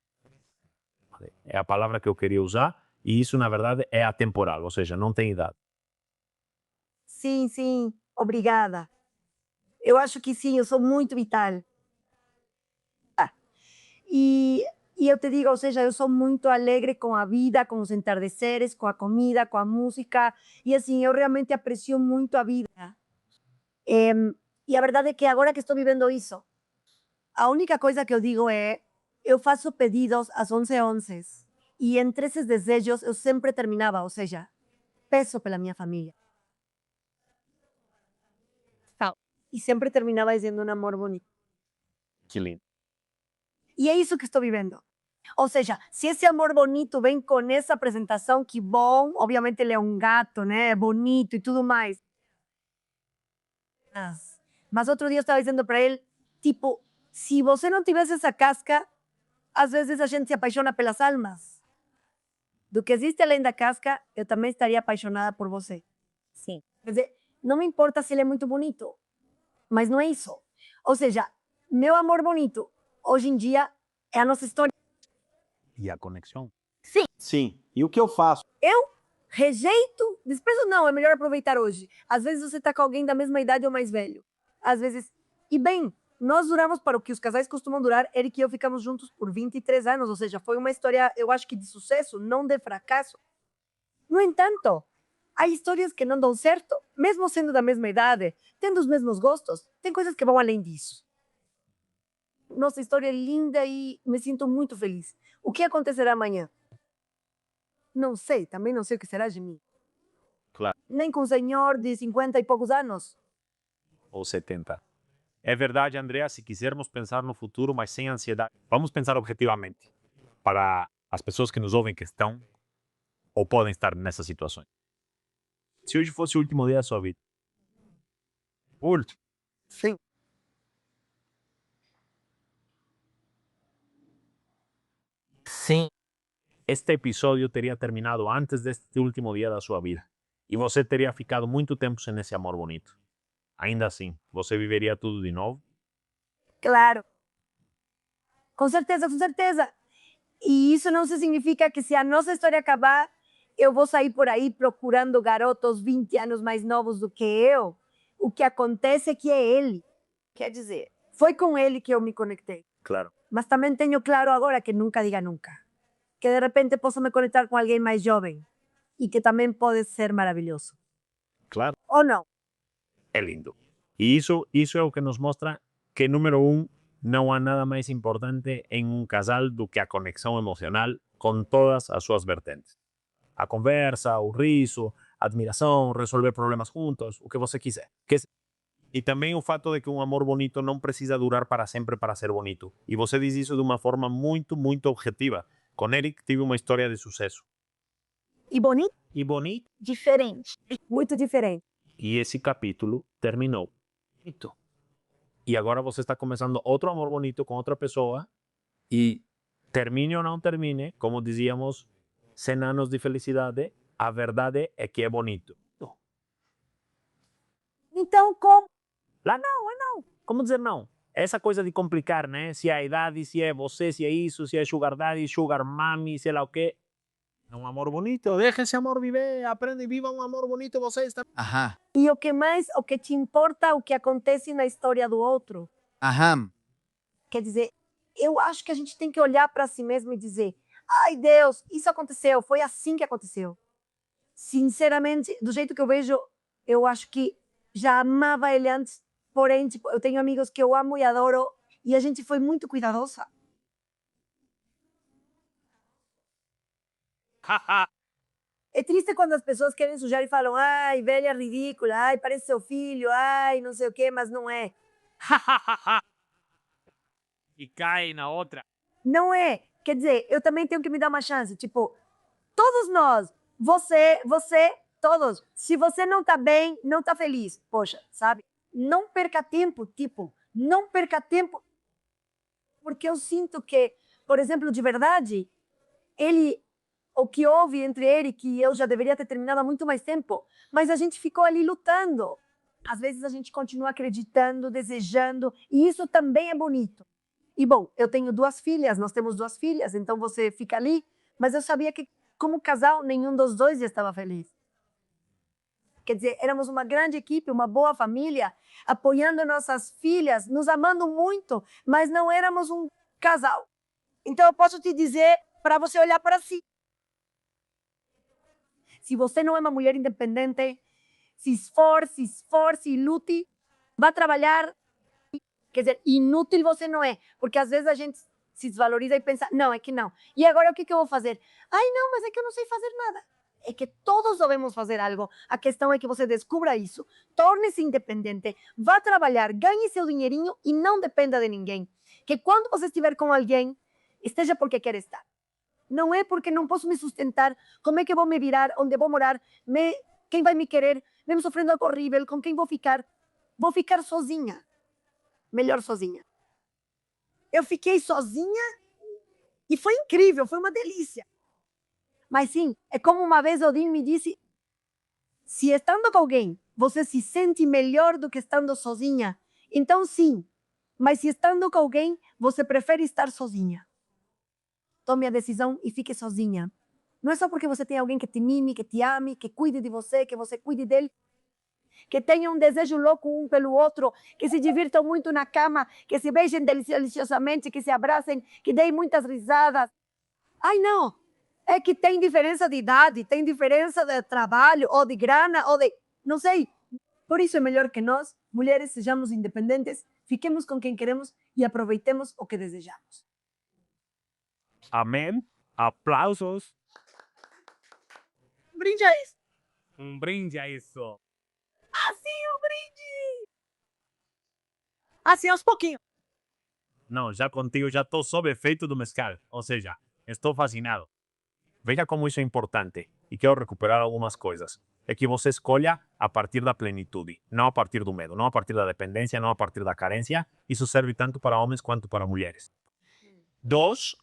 É a palavra que eu queria usar, e isso, na verdade, é atemporal, ou seja, não tem idade. Sim, sim, obrigada. Eu acho que sim, eu sou muito vital. E eu te digo, ou seja, eu sou muito alegre com a vida, com os entardeceres, com a comida, com a música, e assim, eu realmente aprecio muito a vida. E a verdade é que agora que estou vivendo isso, a única coisa que eu digo é, eu faço pedidos às 11h11, e entre esses desejos eu sempre terminava, ou seja, peço pela minha família. E sempre terminava dizendo um amor bonito. Que lindo. E é isso que estou vivendo. Ou seja, se esse amor bonito vem com essa apresentação, que bom, obviamente ele é um gato, né? É bonito e tudo mais. Mas outro dia eu estava dizendo para ele, tipo, se você não tivesse essa casca, às vezes a gente se apaixona pelas almas. Do que existe além da casca, eu também estaria apaixonada por você. Sim. Quer dizer, não me importa se ele é muito bonito, mas não é isso. Ou seja, meu amor bonito, hoje em dia, é a nossa história. E a conexão? Sim. E o que eu faço? Rejeito, desprezo não, é melhor aproveitar hoje. Às vezes você tá com alguém da mesma idade ou mais velho. Às vezes, e bem, nós duramos para o que os casais costumam durar, Eric e eu ficamos juntos por 23 anos, ou seja, foi uma história, eu acho que de sucesso, não de fracasso. No entanto, há histórias que não dão certo, mesmo sendo da mesma idade, tendo os mesmos gostos, tem coisas que vão além disso. Nossa história é linda e me sinto muito feliz. O que acontecerá amanhã? Não sei, também não sei o que será de mim. Claro. Nem com um senhor de 50 e poucos anos. Ou 70. É verdade, Andrea, se quisermos pensar no futuro, mas sem ansiedade, vamos pensar objetivamente. Para as pessoas que nos ouvem que estão ou podem estar nessas situações. Se hoje fosse o último dia da sua vida. Último. Sim. Sim. Este episódio teria terminado antes deste último dia da sua vida. E você teria ficado muito tempo sem esse amor bonito. Ainda assim, você viveria tudo de novo? Claro. Com certeza, com certeza. E isso não significa que se a nossa história acabar, eu vou sair por aí procurando garotos 20 anos mais novos do que eu. O que acontece é que é ele. Quer dizer, foi com ele que eu me conectei. Claro. Mas também tenho claro agora que nunca diga nunca. Que de repente posso me conectar com alguém mais jovem. E que também pode ser maravilhoso. Claro. Ou não? É lindo. E isso é o que nos mostra que, número 1, não há nada mais importante em um casal do que a conexão emocional com todas as suas vertentes. A conversa, o riso, a admiração, resolver problemas juntos, o que você quiser. E também o fato de que um amor bonito não precisa durar para sempre para ser bonito. E você diz isso de uma forma muito, muito objetiva. Com Eric tive uma história de sucesso. E bonito? E bonito. Diferente. Muito diferente. E esse capítulo terminou. E agora você está começando outro amor bonito com outra pessoa. E termine ou não termine, como dizíamos, 100 anos de felicidade, a verdade é que é bonito. Então, como? Lá não, é não. Como dizer não? Essa coisa de complicar, né? Se é a idade, se é você, se é isso, se é sugar daddy, sugar mommy, sei lá o quê. É um amor bonito. Deixa esse amor viver, aprenda e viva um amor bonito vocês também. Aham. E o que mais, o que te importa, o que acontece na história do outro. Aham. Quer dizer, eu acho que a gente tem que olhar para si mesmo e dizer: ai Deus, isso aconteceu, foi assim que aconteceu. Sinceramente, do jeito que eu vejo, eu acho que já amava ele antes, porém, tipo, eu tenho amigos que eu amo e adoro e a gente foi muito cuidadosa. É triste quando as pessoas querem sujar e falam: ai, velha ridícula, ai, parece seu filho, ai, não sei o quê, mas não é. E cai na outra. Não é. Quer dizer, eu também tenho que me dar uma chance. Tipo, todos nós, você, todos. Se você não tá bem, não tá feliz. Poxa, sabe? Não perca tempo, tipo, não perca tempo. Porque eu sinto que, por exemplo, de verdade, o que houve entre ele, que eu já deveria ter terminado há muito mais tempo, mas a gente ficou ali lutando. Às vezes a gente continua acreditando, desejando, e isso também é bonito. E bom, eu tenho 2 filhas, nós temos 2 filhas, então você fica ali, mas eu sabia que como casal, nenhum dos dois já estava feliz. Quer dizer, éramos uma grande equipe, uma boa família, apoiando nossas filhas, nos amando muito, mas não éramos um casal. Então eu posso te dizer para você olhar para si. Se você não é uma mulher independente, se esforce e lute, vá trabalhar. Quer dizer, inútil você não é, porque às vezes a gente se desvaloriza e pensa: não, é que não. E agora o que eu vou fazer? Ai, não, mas é que eu não sei fazer nada. É que todos devemos fazer algo. A questão é que você descubra isso, torne-se independente, vá trabalhar, ganhe seu dinheirinho e não dependa de ninguém. que quando você estiver com alguém, esteja porque quer estar. Não é porque não posso me sustentar, como é que vou me virar, onde vou morar, quem vai me querer, mesmo sofrendo algo horrível, com quem vou ficar? Vou ficar sozinha. Melhor sozinha. Eu fiquei sozinha e foi incrível, foi uma delícia. Mas sim, é como uma vez Odin me disse, se estando com alguém, você se sente melhor do que estando sozinha, então sim, mas se estando com alguém, você prefere estar sozinha. Tome a decisão e fique sozinha. Não é só porque você tem alguém que te mime, que te ame, que cuide de você, que você cuide dele, que tenha um desejo louco um pelo outro, que se divirtam muito na cama, que se beijem deliciosamente, que se abracem, que deem muitas risadas. Ai, não! É que tem diferença de idade, tem diferença de trabalho, ou de grana, ou de... Não sei. Por isso é melhor que nós, mulheres, sejamos independentes, fiquemos com quem queremos e aproveitemos o que desejamos. Amém. Aplausos. Brinde a isso. Um brinde a isso. Assim o brinde. Assim aos pouquinhos. Não, já contigo já estou sob efeito do mezcal. Ou seja, estou fascinado. Veja como isso é importante. E quero recuperar algumas coisas. É que você escolha a partir da plenitude, não a partir do medo, não a partir da dependência, não a partir da carência. Isso serve tanto para homens quanto para mulheres. 2,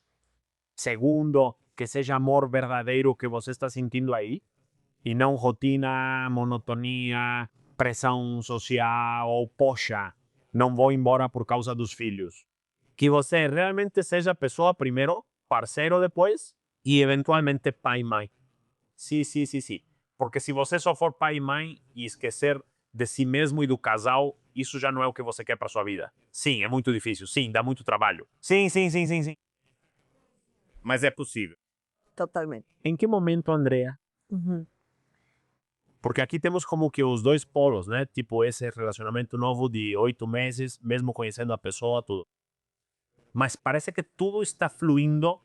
segundo, que seja amor verdadeiro que você está sentindo aí, e não rotina, monotonia, pressão social ou poxa, não vou embora por causa dos filhos. Que você realmente seja pessoa primeiro, parceiro depois e eventualmente pai e mãe. Sim. Porque se você só for pai e mãe e esquecer de si mesmo e do casal, isso já não é o que você quer para sua vida. Sim, é muito difícil. Sim, dá muito trabalho. Sim. Mas é possível. Totalmente. Em que momento, Andrea? Porque aqui temos como que os dois polos, né? Tipo esse relacionamento novo de 8 meses, mesmo conhecendo a pessoa, tudo. Mas parece que tudo está fluindo,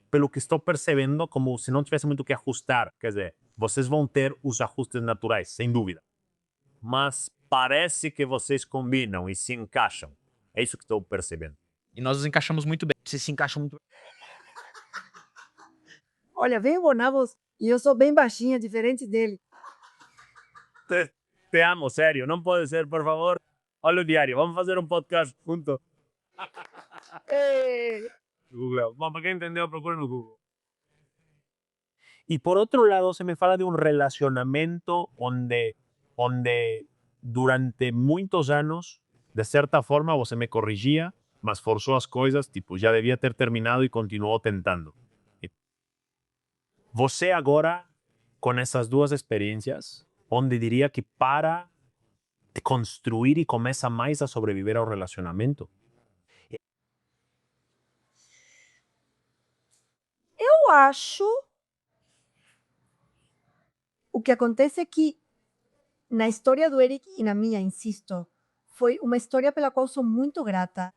pelo que estou percebendo, como se não tivesse muito que ajustar. Quer dizer, vocês vão ter os ajustes naturais, sem dúvida. Mas parece que vocês combinam e se encaixam. É isso que estou percebendo. E nós nos encaixamos muito bem. Vocês se encaixam muito bem. Olha, vem o Bonavos e eu sou bem baixinha, diferente dele. Te amo, sério. Não pode ser, por favor. Olha o diário. Vamos fazer um podcast junto. Google. Bom, para quem entendeu, procura no Google. E por outro lado, se me fala de um relacionamento onde durante muitos anos, de certa forma, você me corrigia, mas forçou as coisas, tipo, já devia ter terminado e continuou tentando. Você agora, com essas duas experiências, onde diria que para de construir e começa mais a sobreviver ao relacionamento? Eu acho... O que acontece é que, na história do Eric e na minha, insisto, foi uma história pela qual sou muito grata.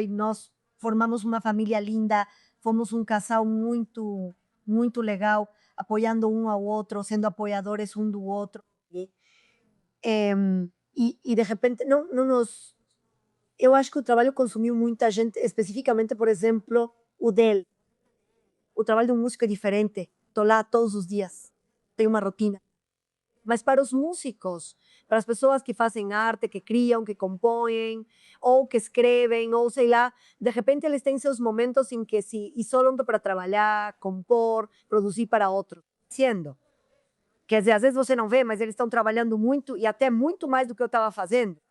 Nós formamos uma família linda, fomos um casal muito legal, apoiando um ao outro, sendo apoiadores um do outro. E de repente, eu acho que o trabalho consumiu muita gente, especificamente, por exemplo, o dele. O trabalho de um músico é diferente. Estou lá todos os dias. Tem uma rotina. Mas para os músicos, para as pessoas que fazem arte, que criam, que compõem, ou que escrevem, ou sei lá, de repente eles têm seus momentos em que se isolam para trabalhar, compor, produzir para outros. Sendo. Quer dizer, às vezes você não vê, mas eles estão trabalhando muito e até muito mais do que eu estava fazendo.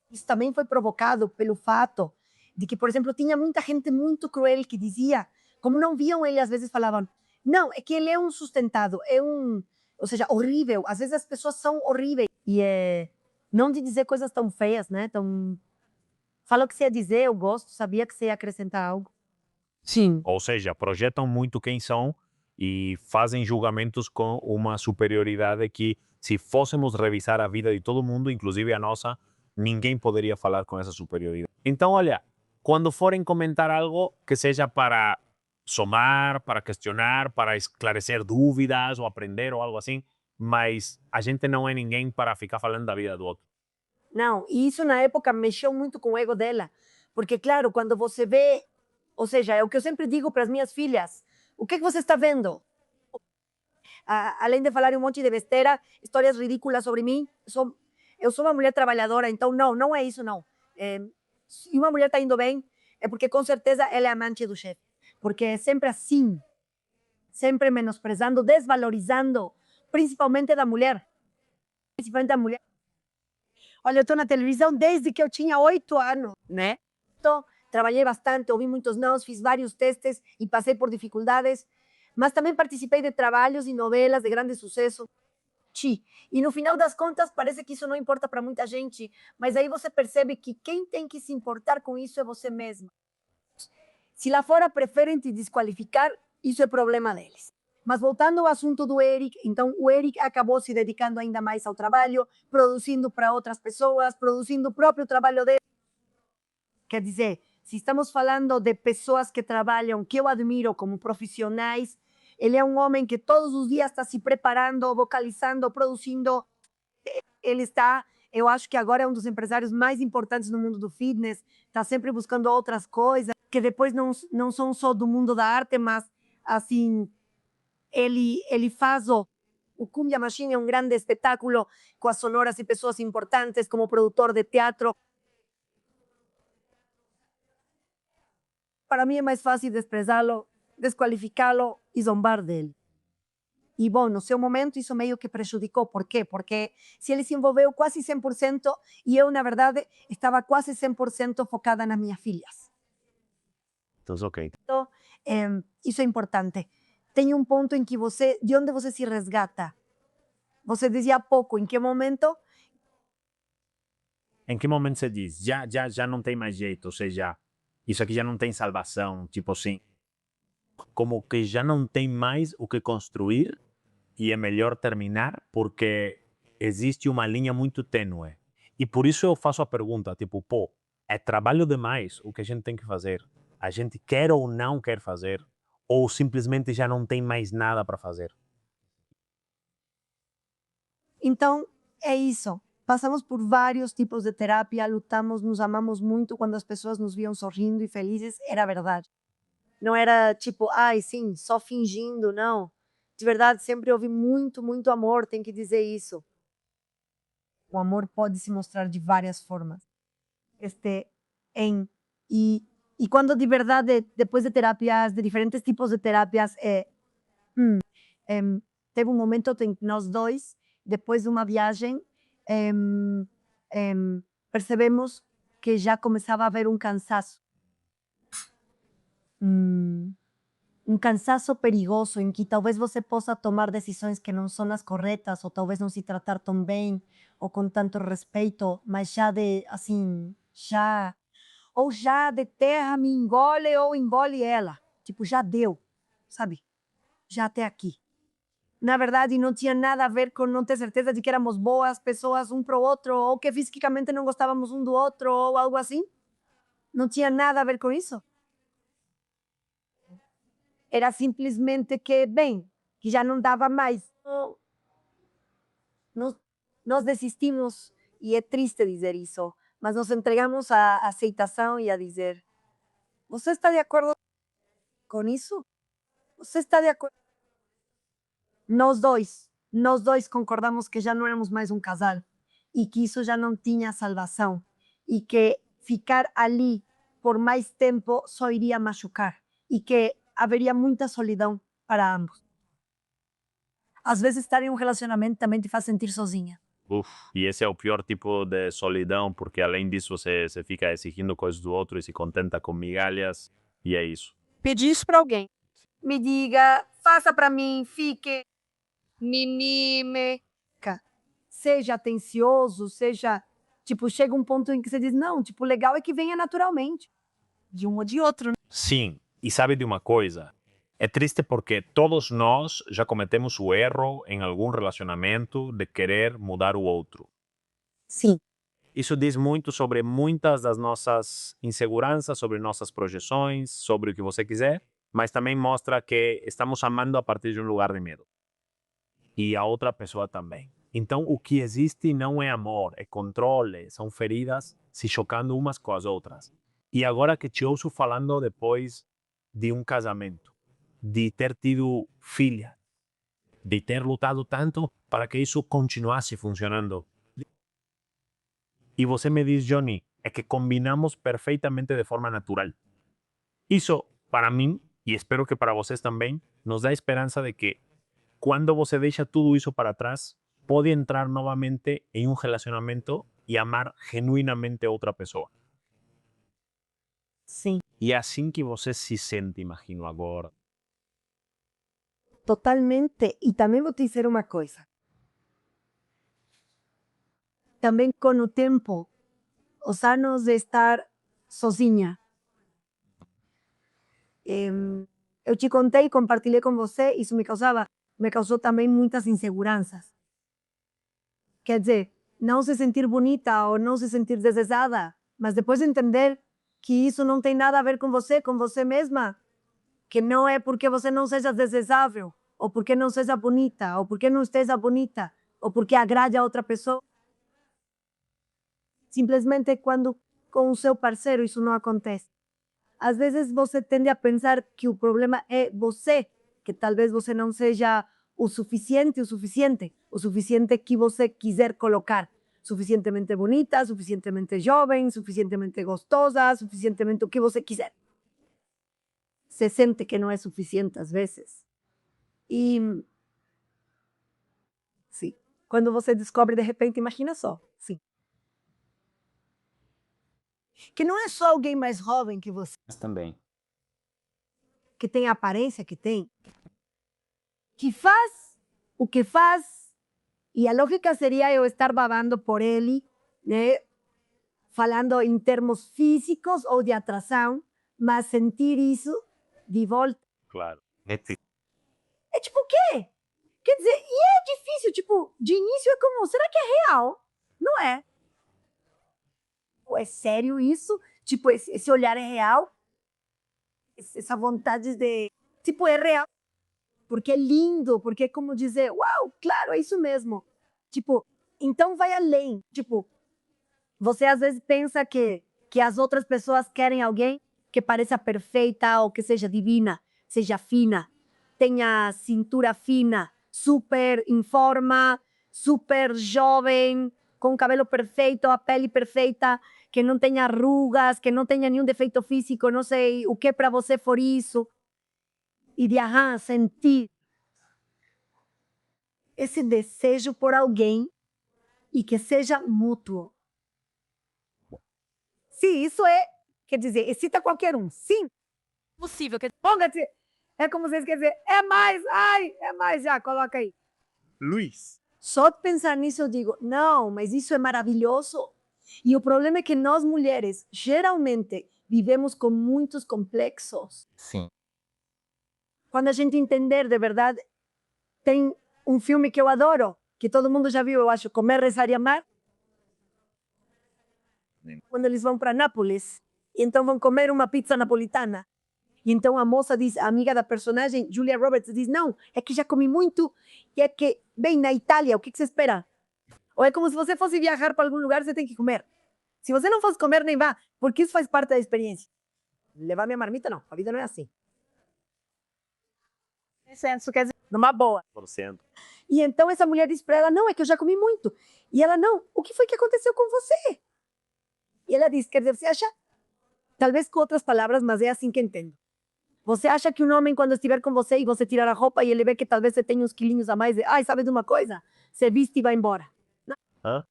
Isso também foi provocado pelo fato de que, por exemplo, tinha muita gente muito cruel que dizia, como não viam ele, às vezes falavam, não, é que ele é um sustentado, ou seja, horrível. Às vezes as pessoas são horríveis. E não de dizer coisas tão feias, né? Fala o que você ia dizer, eu gosto, sabia que você ia acrescentar algo. Sim. Ou seja, projetam muito quem são e fazem julgamentos com uma superioridade que, se fôssemos revisar a vida de todo mundo, inclusive a nossa, ninguém poderia falar com essa superioridade. Então, olha, quando forem comentar algo que seja para somar, para questionar, para esclarecer dúvidas ou aprender ou algo assim, mas a gente não é ninguém para ficar falando da vida do outro. Não, e isso na época mexeu muito com o ego dela. Porque, claro, quando você vê, ou seja, é o que eu sempre digo para as minhas filhas, o que você está vendo? Além de falar um monte de besteira, histórias ridículas sobre mim, eu sou uma mulher trabalhadora, então não é isso, não. Se uma mulher está indo bem, é porque com certeza ela é amante do chefe. Porque é sempre assim, sempre menosprezando, desvalorizando, principalmente da mulher. Principalmente da mulher. Olha, eu estou na televisão desde que eu tinha 8 anos, né? Trabalhei bastante, ouvi muitos nãos, fiz vários testes e passei por dificuldades, mas também participei de trabalhos e novelas de grande sucesso. E no final das contas, parece que isso não importa para muita gente, mas aí você percebe que quem tem que se importar com isso é você mesma. Se lá fora preferem te desqualificar, isso é problema deles. Mas voltando ao assunto do Eric, então o Eric acabou se dedicando ainda mais ao trabalho, produzindo para outras pessoas, produzindo o próprio trabalho dele. Quer dizer, se estamos falando de pessoas que trabalham, que eu admiro como profissionais, ele é um homem que todos os dias está se preparando, vocalizando, produzindo. Ele está, eu acho que agora é um dos empresários mais importantes no mundo do fitness, está sempre buscando outras coisas, que depois não são só do mundo da arte, mas assim, ele faz o Cumbia Machine é um grande espetáculo com as sonoras e pessoas importantes como produtor de teatro. Para mim é mais fácil desprezá-lo, desqualificá-lo e zombar dele. E, bom, no seu momento isso meio que prejudicou. Por quê? Porque se ele se envolveu quase 100% e eu, na verdade, estava quase 100% focada nas minhas filhas. Então, ok. Então, isso é importante. Tem um ponto em que de onde você se resgata? Você dizia há pouco, em que momento? Em que momento você diz, já não tem mais jeito, ou seja, isso aqui já não tem salvação, tipo assim, como que já não tem mais o que construir e é melhor terminar porque existe uma linha muito tênue. E por isso eu faço a pergunta, tipo, pô, é trabalho demais o que a gente tem que fazer? A gente quer ou não quer fazer? Ou simplesmente já não tem mais nada para fazer? Então, é isso. Passamos por vários tipos de terapia, lutamos, nos amamos muito quando as pessoas nos viam sorrindo e felizes, era verdade. Não era tipo, ai, sim, só fingindo, não. De verdade, sempre houve muito, muito amor, tem que dizer isso. O amor pode se mostrar de várias formas. E quando de verdade, depois de terapias, de diferentes tipos de terapias, teve um momento em que nós dois, depois de uma viagem, percebemos que já começava a haver um cansaço. Um cansaço perigoso em que talvez você possa tomar decisões que não são as corretas, ou talvez não se tratar tão bem, ou com tanto respeito, mas já de, assim, já de terra me engole ou engole ela. Tipo, já deu, sabe? Já até aqui. Na verdade, não tinha nada a ver com não ter certeza de que éramos boas pessoas um para o outro, ou que fisicamente não gostávamos um do outro, ou algo assim. Não tinha nada a ver com isso. Era simplesmente que, bem, que já não dava mais. Nós desistimos, e é triste dizer isso, mas nos entregamos à aceitação e a dizer: você está de acordo com isso? Você está de acordo? Nós dois concordamos que já não éramos mais um casal e que isso já não tinha salvação e que ficar ali por mais tempo só iria machucar e que haveria muita solidão para ambos. Às vezes estar em um relacionamento também te faz sentir sozinha. E esse é o pior tipo de solidão, porque além disso você fica exigindo coisas do outro e se contenta com migalhas, e é isso. Pedir isso pra alguém. Me diga, faça para mim, fique, me mime, seja atencioso, seja, tipo, chega um ponto em que você diz, não, tipo, legal é que venha naturalmente, de um ou de outro. Sim, e sabe de uma coisa? É triste porque todos nós já cometemos o erro em algum relacionamento de querer mudar o outro. Sim. Isso diz muito sobre muitas das nossas inseguranças, sobre nossas projeções, sobre o que você quiser, mas também mostra que estamos amando a partir de um lugar de medo. E a outra pessoa também. Então, o que existe não é amor, é controle, são feridas se chocando umas com as outras. E agora que te ouço falando depois de um casamento, de ter tido filha, de ter lutado tanto para que isso continuasse funcionando. E você me diz, Johnny, é que combinamos perfeitamente de forma natural. Isso, para mim, e espero que para vocês também, nos dá esperança de que quando você deixa tudo isso para trás, pode entrar novamente em um relacionamento e amar genuinamente a outra pessoa. Sim, E é assim que você se sente, imagino agora. totalmente. E também vou te dizer uma coisa. Também com o tempo, os anos de estar sozinha. Eu te contei, compartilhei com você, isso me causou também muitas inseguranças. Quer dizer, não se sentir bonita ou não se sentir desejada, mas depois de entender que isso não tem nada a ver com você mesma, que não é porque você não seja desejável, ou porque não seja bonita, ou porque não esteja bonita, ou porque agrade a outra pessoa. Simplesmente quando com o seu parceiro isso não acontece. Às vezes você tende a pensar que o problema é você, que talvez você não seja o suficiente que você quiser colocar. Suficientemente bonita, suficientemente jovem, suficientemente gostosa, suficientemente o que você quiser. Se sente que não é suficiente às vezes. E sim, quando você descobre de repente, imagina só, sim. Que não é só alguém mais jovem que você, Mas também. que tem a aparência que tem, que faz o que faz, e a lógica seria eu estar babando por ele, né? Falando em termos físicos ou de atração, mas sentir isso de volta. Claro. É tipo o quê? Quer dizer, e é difícil, tipo, de início é como, será que é real? Não é. É sério isso? Tipo, esse olhar é real? Essa vontade de... Tipo, é real. Porque é lindo, porque é como dizer, uau, claro, é isso mesmo. Tipo, então vai além. Tipo, você às vezes pensa que as outras pessoas querem alguém que pareça perfeita ou que seja divina, seja fina, tenha cintura fina, super em forma, super jovem, com o cabelo perfeito, a pele perfeita, que não tenha rugas, que não tenha nenhum defeito físico, não sei o que para você for isso. E de sentir esse desejo por alguém e que seja mútuo. Sim, isso é, quer dizer, excita qualquer um. Sim, Possível que ponga-se. É como vocês querem dizer, é mais, ai, é mais, já, coloca aí. Luiz. Só de pensar nisso eu digo, não, mas isso é maravilhoso. E o problema é que nós mulheres, geralmente, vivemos com muitos complexos. Sim. Quando a gente entender de verdade, tem um filme que eu adoro, que todo mundo já viu, eu acho, Comer, Rezar e Amar. Quando eles vão para Nápoles, e então vão comer uma pizza napolitana. E então a moça diz, a amiga da personagem, Julia Roberts, diz, não, é que já comi muito, e é que, bem, na Itália, o que você espera? Ou é como se você fosse viajar para algum lugar, você tem que comer. Se você não fosse comer, nem vá, porque isso faz parte da experiência. Levar minha marmita, não, a vida não é assim. Isso quer dizer, numa boa. 100%. E então essa mulher diz para ela, não, é que eu já comi muito. E ela, não, o que foi que aconteceu com você? E ela diz, quer dizer, você acha, talvez com outras palavras, mas é assim que entendo. Você acha que um homem, quando estiver com você e você tirar a roupa e ele vê que talvez você tenha uns quilinhos a mais, ai, sabe de uma coisa? Você viste e vai embora. Não. Hã?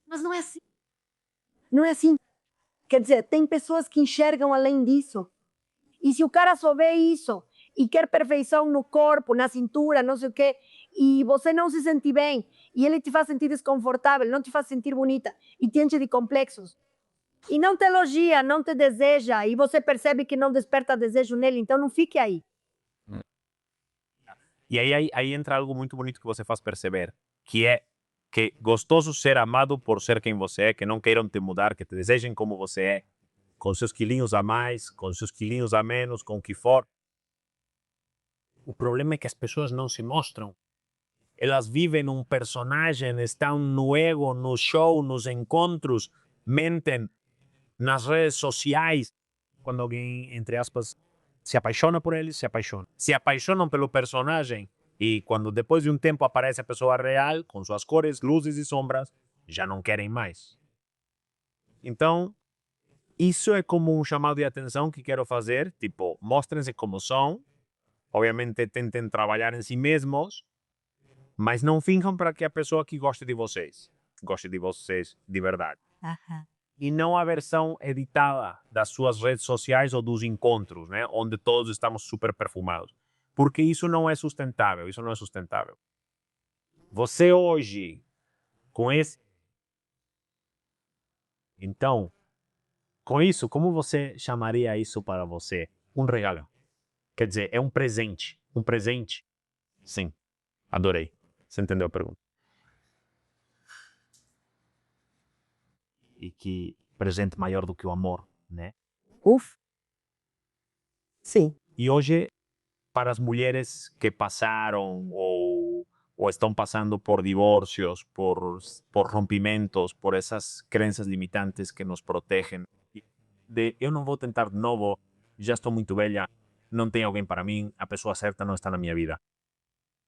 Mas não é assim. Não é assim. Quer dizer, tem pessoas que enxergam além disso. E se o cara só vê isso e quer perfeição no corpo, na cintura, não sei o quê, e você não se sente bem, e ele te faz sentir desconfortável, não te faz sentir bonita, e te enche de complexos, e não te elogia, não te deseja, e você percebe que não desperta desejo nele, então não fique aí. E aí entra algo muito bonito que você faz perceber, que é que gostoso ser amado por ser quem você é, que não queiram te mudar, que te desejem como você é, com seus quilinhos a mais, com seus quilinhos a menos, com o que for. O problema é que as pessoas não se mostram. Elas vivem um personagem, estão no ego, no show, nos encontros, mentem nas redes sociais. Quando alguém, entre aspas, se apaixona por eles, se apaixona. Se apaixonam pelo personagem e quando depois de um tempo aparece a pessoa real, com suas cores, luzes e sombras, já não querem mais. Então, isso é como um chamado de atenção que quero fazer, tipo, mostrem-se como são, obviamente tentem trabalhar em si mesmos, mas não finjam para que a pessoa que goste de vocês de verdade. E não a versão editada das suas redes sociais ou dos encontros, né, onde todos estamos super perfumados. Porque isso não é sustentável, isso não é sustentável. Você hoje, com esse... Então, com isso, como você chamaria isso para você? Um regalo. Quer dizer, é um presente. Um presente? Sim. Adorei. Você entendeu a pergunta? E que presente maior do que o amor, né? Uf. Sim. E hoje, para as mulheres que passaram ou estão passando por divórcios, por rompimentos, por essas crenças limitantes que nos protegem, de eu não vou tentar de novo, já estou muito velha, não tem alguém para mim, a pessoa certa não está na minha vida.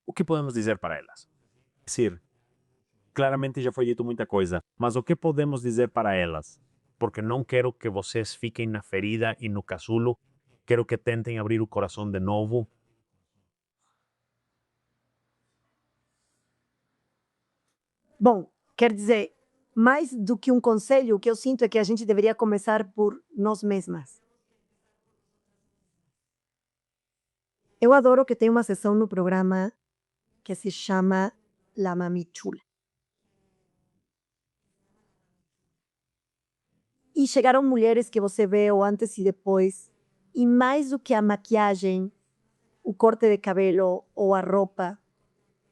O que podemos dizer para elas? Decir, claramente já foi dito muita coisa, mas o que podemos dizer para elas? Porque não quero que vocês fiquem na ferida e no casulo, quero que tentem abrir o coração de novo. Bom, quer dizer, mais do que um conselho, o que eu sinto é que a gente deveria começar por nós mesmas. Eu adoro que tem uma sessão no programa que se chama La Mami Chula. E chegaram mulheres que você vê o antes e depois, e mais do que a maquiagem, o corte de cabelo ou a roupa,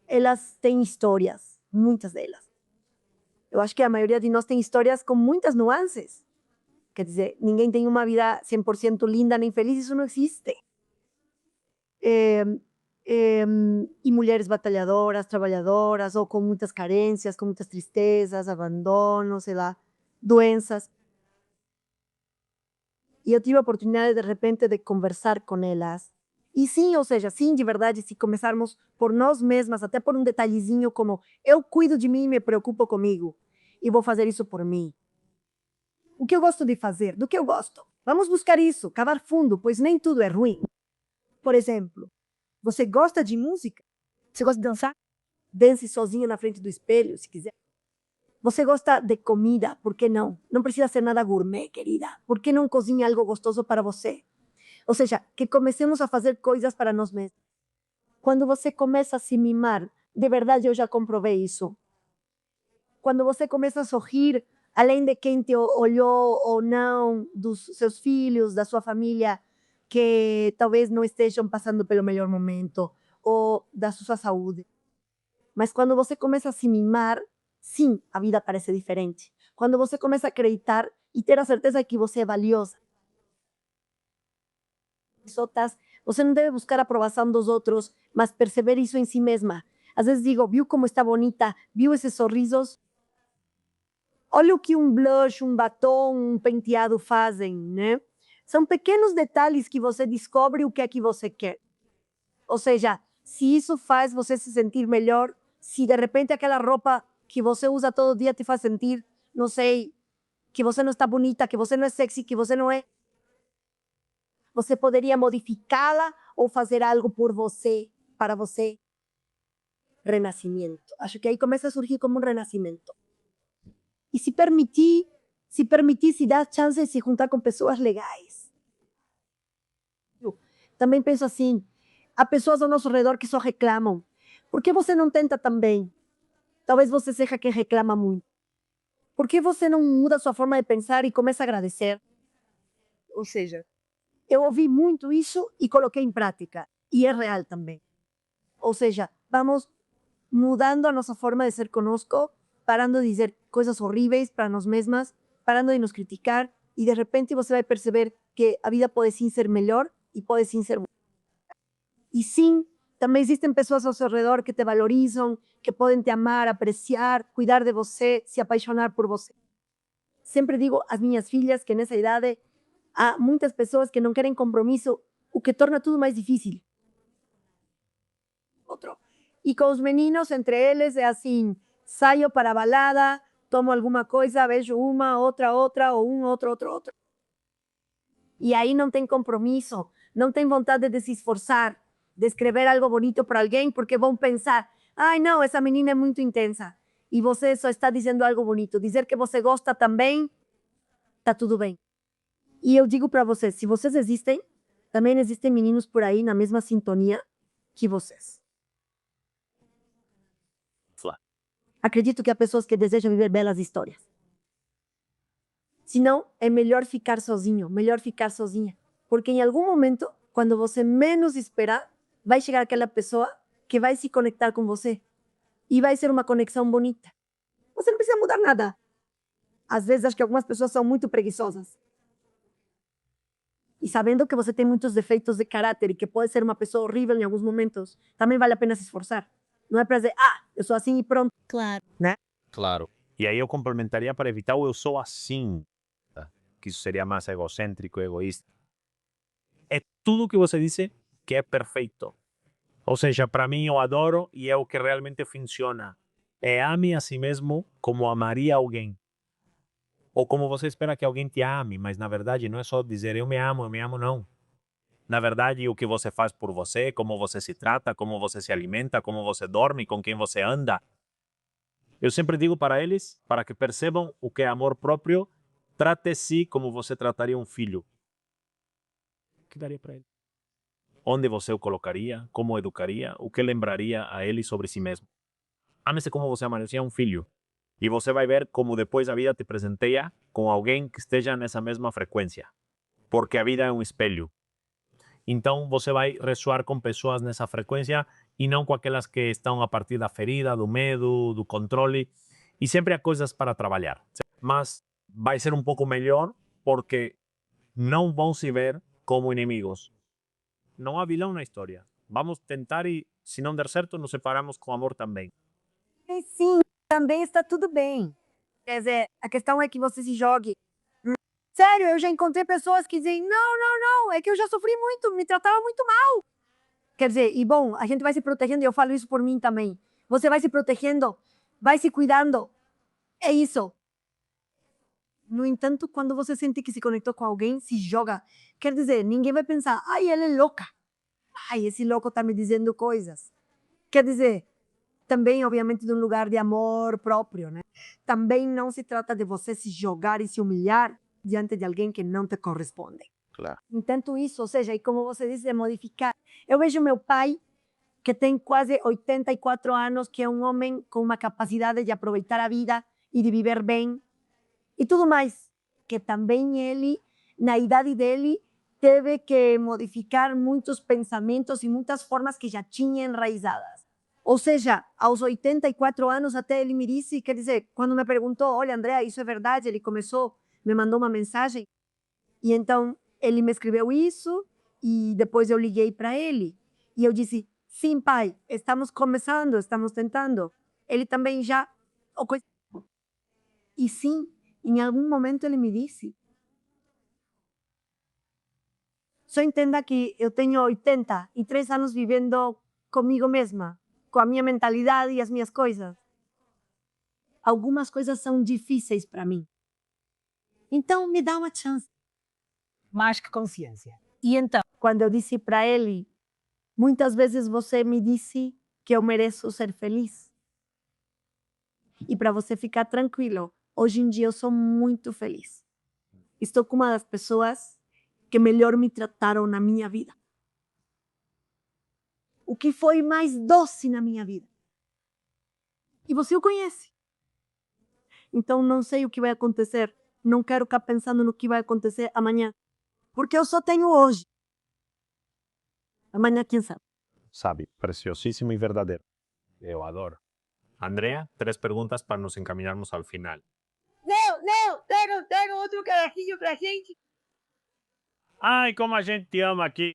elas têm histórias, muitas delas. Eu acho que a maioria de nós tem histórias com muitas nuances. Quer dizer, ninguém tem uma vida 100% linda nem feliz, isso não existe. E mulheres batalhadoras, trabalhadoras, ou com muitas carências, com muitas tristezas, abandono, sei lá, doenças. E eu tive a oportunidade, de repente, de conversar com elas. E sim, ou seja, sim, de verdade, se começarmos por nós mesmas, até por um detalhezinho como eu cuido de mim e me preocupo comigo, e vou fazer isso por mim. O que eu gosto de fazer? Do que eu gosto? Vamos buscar isso, cavar fundo, pois nem tudo é ruim. Por exemplo, você gosta de música? Você gosta de dançar? Dance sozinho na frente do espelho, se quiser. Você gosta de comida? Por que não? Não precisa ser nada gourmet, querida. Por que não cozinha algo gostoso para você? Ou seja, que comecemos a fazer coisas para nós mesmos. Quando você começa a se mimar, de verdade eu já comprovei isso. Quando você começa a sorrir, além de quem te olhou ou não, dos seus filhos, da sua família, que talvez não estejam passando pelo melhor momento, ou da sua saúde. Mas quando você começa a se mimar, sim, a vida parece diferente. Quando você começa a acreditar e ter a certeza que você é valiosa. Você não deve buscar a aprovação dos outros, mas perceber isso em si mesma. Às vezes digo, viu como está bonita? Viu esses sorrisos? Olha o que um blush, um batom, um penteado fazem, né? São pequenos detalhes que você descobre o que é que você quer. Ou seja, se isso faz você se sentir melhor, se de repente aquela roupa que você usa todo dia te faz sentir, não sei, que você não está bonita, que você não é sexy, que você não é... Você poderia modificá-la ou fazer algo por você, para você. Renascimento. Acho que aí começa a surgir como um renascimento. E se permitir, se dar chance de se juntar com pessoas legais. Eu também penso assim, há pessoas ao nosso redor que só reclamam. Por que você não tenta também? Talvez você seja quem reclama muito. Por que você não muda sua forma de pensar e começa a agradecer? Ou seja, eu ouvi muito isso e coloquei em prática. E é real também. Ou seja, vamos mudando a nossa forma de ser conosco, parando de dizer coisas horríveis para nós mesmas, parando de nos criticar, e de repente você vai perceber que a vida pode sim ser melhor e pode sim ser... E sim, Também existem pessoas ao seu redor que te valorizam, que podem te amar, apreciar, cuidar de você, se apaixonar por você. Sempre digo às minhas filhas que nessa idade há muitas pessoas que não querem compromisso, o que torna tudo mais difícil. Outro. E com os meninos, entre eles, é assim, saio para a balada, tomo alguma coisa, vejo uma, outra, ou um, outro. E aí não tem compromisso, não tem vontade de se esforçar, de escrever algo bonito para alguém, porque vão pensar, ai não, essa menina é muito intensa. E você só está dizendo algo bonito. Dizer que você gosta também, tá tudo bem. E eu digo para vocês, se vocês existem, também existem meninos por aí na mesma sintonia que vocês. Acredito que há pessoas que desejam viver belas histórias. Senão, é melhor ficar sozinho, melhor ficar sozinha. Porque em algum momento, quando você menos esperar, vai chegar aquela pessoa que vai se conectar com você. E vai ser uma conexão bonita. Você não precisa mudar nada. Às vezes, acho que algumas pessoas são muito preguiçosas. E sabendo que você tem muitos defeitos de caráter e que pode ser uma pessoa horrível em alguns momentos, também vale a pena se esforçar. Não é para dizer, eu sou assim e pronto. Claro. Claro. E aí eu complementaria para evitar o eu sou assim, tá? Que isso seria mais egocêntrico, egoísta. É tudo que você disse que é perfeito. Ou seja, para mim eu adoro e é o que realmente funciona. É ame a si mesmo como amaria alguém. Ou como você espera que alguém te ame, mas na verdade não é só dizer eu me amo, não. Na verdade, o que você faz por você, como você se trata, como você se alimenta, como você dorme, com quem você anda. Eu sempre digo para eles, para que percebam o que é amor próprio, trate-se como você trataria um filho. O que daria para ele? Onde você o colocaria? Como o educaria? O que lembraria a ele sobre si mesmo? Ame-se como você amaria um filho. E você vai ver como depois a vida te presenteia com alguém que esteja nessa mesma frequência. Porque a vida é um espelho. Então você vai ressoar com pessoas nessa frequência e não com aquelas que estão a partir da ferida, do medo, do controle. E sempre há coisas para trabalhar. Mas vai ser um pouco melhor porque não vão se ver como inimigos. Não há vilão na história. Vamos tentar e, se não der certo, nos separamos com amor também. E sim, também está tudo bem. Quer dizer, a questão é que você se jogue. Sério, eu já encontrei pessoas que dizem, não, é que eu já sofri muito, me tratava muito mal. Quer dizer, e bom, a gente vai se protegendo, e eu falo isso por mim também. Você vai se protegendo, vai se cuidando. É isso. No entanto, quando você sente que se conectou com alguém, se joga. Quer dizer, ninguém vai pensar, ai, ela é louca. Ai, esse louco está me dizendo coisas. Quer dizer, também, obviamente, de um lugar de amor próprio, né? Também não se trata de você se jogar e se humilhar diante de alguém que não te corresponde. Claro. Intento isso, ou seja, e como você disse, modificar. Eu vejo meu pai, que tem quase 84 anos, que é um homem com uma capacidade de aproveitar a vida e de viver bem, e tudo mais, que também ele, na idade dele, teve que modificar muitos pensamentos e muitas formas que já tinha enraizadas. Ou seja, aos 84 anos até ele me disse, quer dizer, quando me perguntou, olha, Andrea, isso é verdade? Ele começou, me mandou uma mensagem, e então ele me escreveu isso, e depois eu liguei para ele, e eu disse, sim, pai, estamos começando, estamos tentando. Ele também já... E sim, em algum momento ele me disse, só entenda que eu tenho 83 anos vivendo comigo mesma, com a minha mentalidade e as minhas coisas. Algumas coisas são difíceis para mim. Então, me dá uma chance. Mais que consciência. E então, quando eu disse para ele, muitas vezes você me disse que eu mereço ser feliz. E para você ficar tranquilo, hoje em dia eu sou muito feliz. Estou com uma das pessoas que melhor me trataram na minha vida. O que foi mais doce na minha vida. E você o conhece. Então não sei o que vai acontecer. Não quero ficar pensando no que vai acontecer amanhã. Porque eu só tenho hoje. Amanhã, quem sabe? Sabe, preciosísimo e verdadeiro. Eu adoro. Andrea, 3 perguntas para nos encaminharmos ao final. Não, deram outro carajinho pra gente. Ai, como a gente te ama aqui.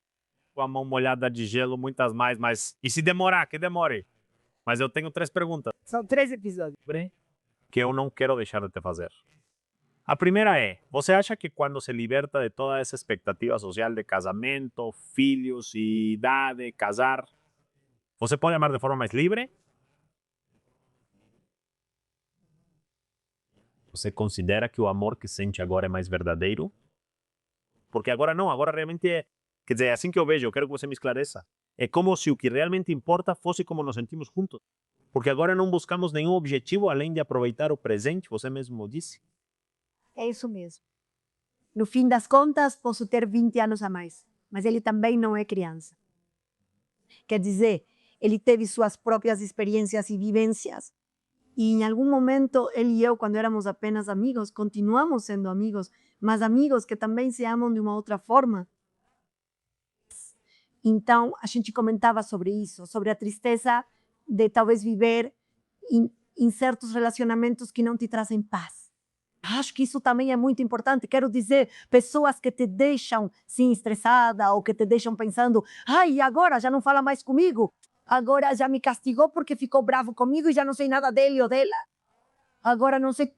com a mão molhada de gelo, muitas mais, mas... E se demorar, que demore. Mas eu tenho 3 perguntas São 3 episódios. que eu não quero deixar de te fazer. A primeira é, você acha que quando se liberta de toda essa expectativa social de casamento, filhos e idade, casar, você pode amar de forma mais livre? Você considera que o amor que sente agora é mais verdadeiro? Porque agora não, agora realmente é... Quer dizer, é assim que eu vejo, eu quero que você me esclareça. É como se o que realmente importa fosse como nos sentimos juntos. Porque agora não buscamos nenhum objetivo além de aproveitar o presente, você mesmo disse. É isso mesmo. No fim das contas, posso ter 20 anos a mais, mas ele também não é criança. Quer dizer, ele teve suas próprias experiências e vivências. E em algum momento, ele e eu, quando éramos apenas amigos, continuamos sendo amigos, mas amigos que também se amam de uma outra forma. Então, a gente comentava sobre isso, sobre a tristeza de talvez viver em certos relacionamentos que não te trazem paz. Acho que isso também é muito importante. Quero dizer, pessoas que te deixam sim estressada ou que te deixam pensando, ai, agora já não fala mais comigo, agora já me castigou porque ficou bravo comigo e já não sei nada dele ou dela. Agora não sei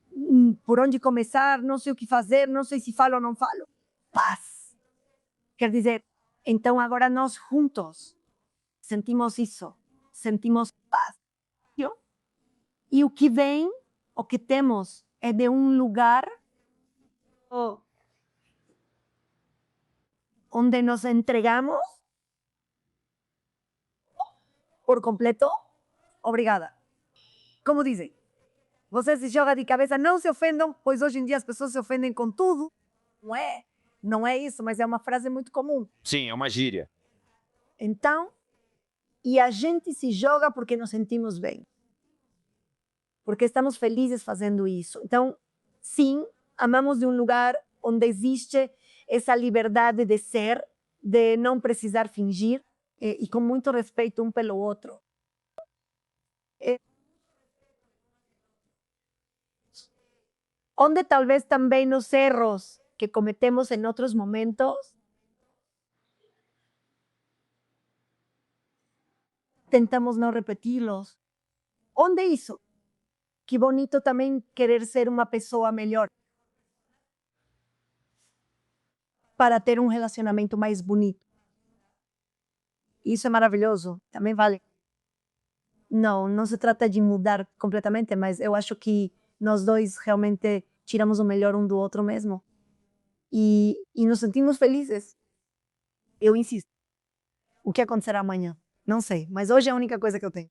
por onde começar, não sei o que fazer, não sei se falo ou não falo. Paz. Quer dizer, então agora nós juntos sentimos isso, sentimos paz. E o que vem, o que temos, é de um lugar onde nos entregamos por completo. Obrigada. Como dizem, você se joga de cabeça, não se ofendam, pois hoje em dia as pessoas se ofendem com tudo. Não é isso, mas é uma frase muito comum. Sim, é uma gíria. Então, e a gente se joga porque nos sentimos bem. Porque estamos felizes fazendo isso. Então, sim, amamos de um lugar onde existe essa liberdade de ser, de não precisar fingir, e com muito respeito um pelo outro. Onde talvez também nos erros que cometemos em outros momentos, tentamos não repeti-los. Onde isso? Que bonito também querer ser uma pessoa melhor para ter um relacionamento mais bonito. Isso é maravilhoso, também vale. Não se trata de mudar completamente, mas eu acho que nós dois realmente tiramos o melhor um do outro mesmo. E nos sentimos felizes. Eu insisto. O que acontecerá amanhã? Não sei, mas hoje é a única coisa que eu tenho.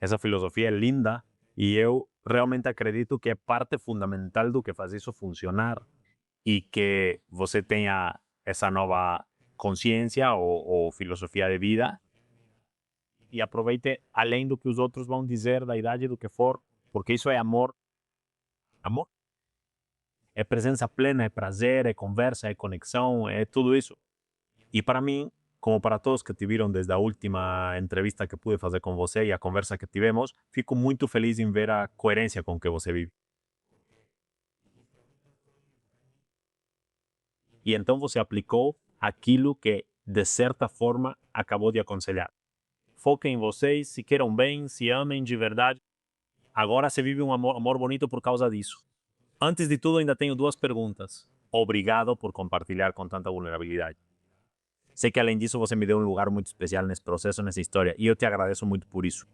Essa filosofia é linda e eu realmente acredito que é parte fundamental do que faz isso funcionar e que você tenha essa nova consciência ou filosofia de vida e aproveite além do que os outros vão dizer, da idade, do que for, porque isso é amor. Amor. É presença plena, é prazer, é conversa, é conexão, é tudo isso. E para mim, como para todos que te viram desde a última entrevista que pude fazer com você e a conversa que tivemos, fico muito feliz em ver a coerência com que você vive. E então você aplicou aquilo que, de certa forma, acabou de aconselhar. Foquem em vocês, se queiram bem, se amem de verdade. Agora se vive um amor bonito por causa disso. Antes de tudo, ainda tenho 2 perguntas. Obrigado por compartilhar com tanta vulnerabilidade. Sei que além disso você me deu um lugar muito especial nesse processo, nessa história, e eu te agradeço muito por isso.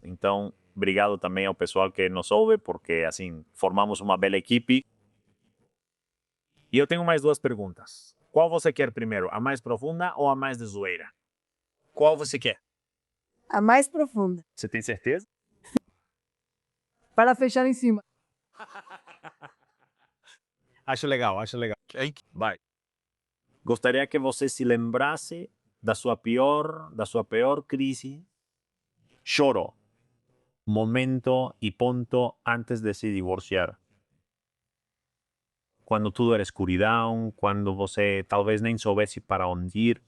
Então, obrigado também ao pessoal que nos ouve, porque assim formamos uma bela equipe. E eu tenho mais 2 perguntas. Qual você quer primeiro, a mais profunda ou a mais de zoeira? Qual você quer? A mais profunda. Você tem certeza? Para fechar em cima. Acho legal, acho legal. Vai. Gostaria que você se lembrasse da sua pior crise. Choro. Momento e ponto antes de se divorciar. Quando tudo era escuridão, quando você talvez nem soubesse para onde ir,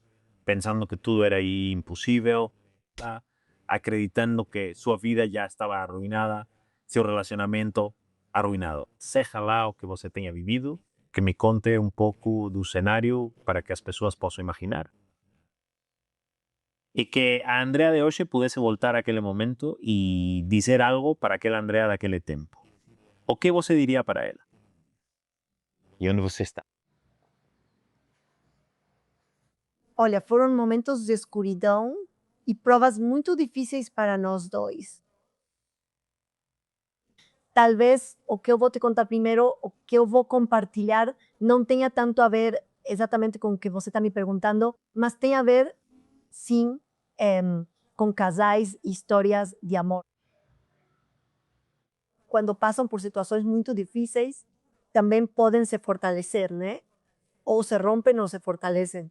pensando que tudo era impossível, tá? Acreditando que sua vida já estava arruinada, seu relacionamento arruinado. Seja lá o que você tenha vivido, que me conte um pouco do cenário para que as pessoas possam imaginar. E que a Andrea de hoje pudesse voltar àquele momento e dizer algo para aquela Andrea daquele tempo. O que você diria para ela? E onde você está? Olha, foram momentos de escuridão e provas muito difíceis para nós dois. Talvez o que eu vou te contar primeiro, o que eu vou compartilhar, não tenha tanto a ver exatamente com o que você está me perguntando, mas tem a ver, sim, com casais e histórias de amor. Quando passam por situações muito difíceis, também podem se fortalecer, né? Ou se rompem ou se fortalecem.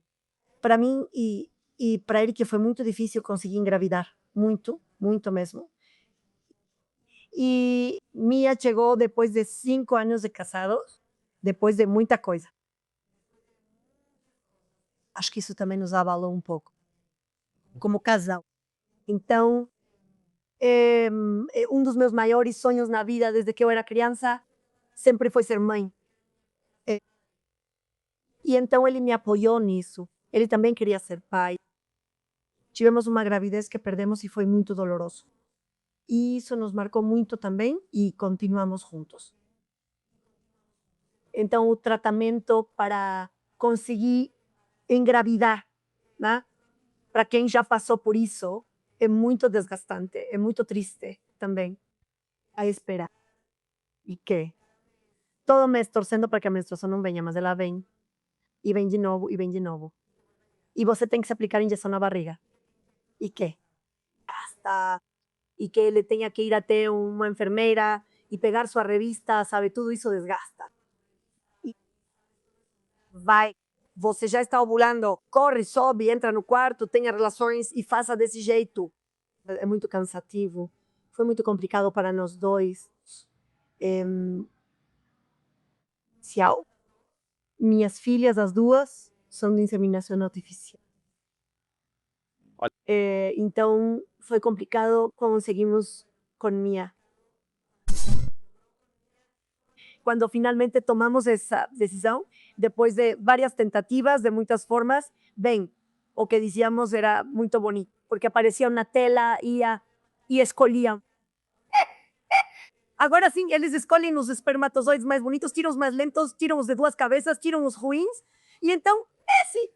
Para mim e para ele que foi muito difícil conseguir engravidar, muito, muito mesmo. E Mia chegou depois de 5 anos de casados, depois de muita coisa. Acho que isso também nos abalou um pouco, como casal. Então, um dos meus maiores sonhos na vida, desde que eu era criança, sempre foi ser mãe. E então ele me apoiou nisso. Ele também queria ser pai. Tivemos uma gravidez que perdemos e foi muito doloroso. E isso nos marcou muito também e continuamos juntos. Então, o tratamento para conseguir engravidar, né? Para quem já passou por isso, é muito desgastante, é muito triste também a espera. E que? Todo mês torcendo para que a menstruação não venha, mas ela vem. E vem de novo, e vem de novo. E você tem que se aplicar injeção na barriga. E que? Gasta. E que ele tenha que ir até uma enfermeira e pegar sua revista, sabe? Tudo isso desgasta. E vai. Você já está ovulando, corre, sobe, entra no quarto, tenha relações e faça desse jeito. É muito cansativo. Foi muito complicado para nós dois. Minhas filhas, as duas, são de inseminação artificial. Então, foi complicado, conseguimos com Mia. Quando finalmente tomamos essa decisão, depois de várias tentativas, de muitas formas, bem, o que dizíamos era muito bonito, porque apareciam na tela e escolhiam. Agora sim, eles escolhem os espermatozoides mais bonitos, tiram os mais lentos, tiram os de 2 cabeças, tiram os ruins, e então, esse.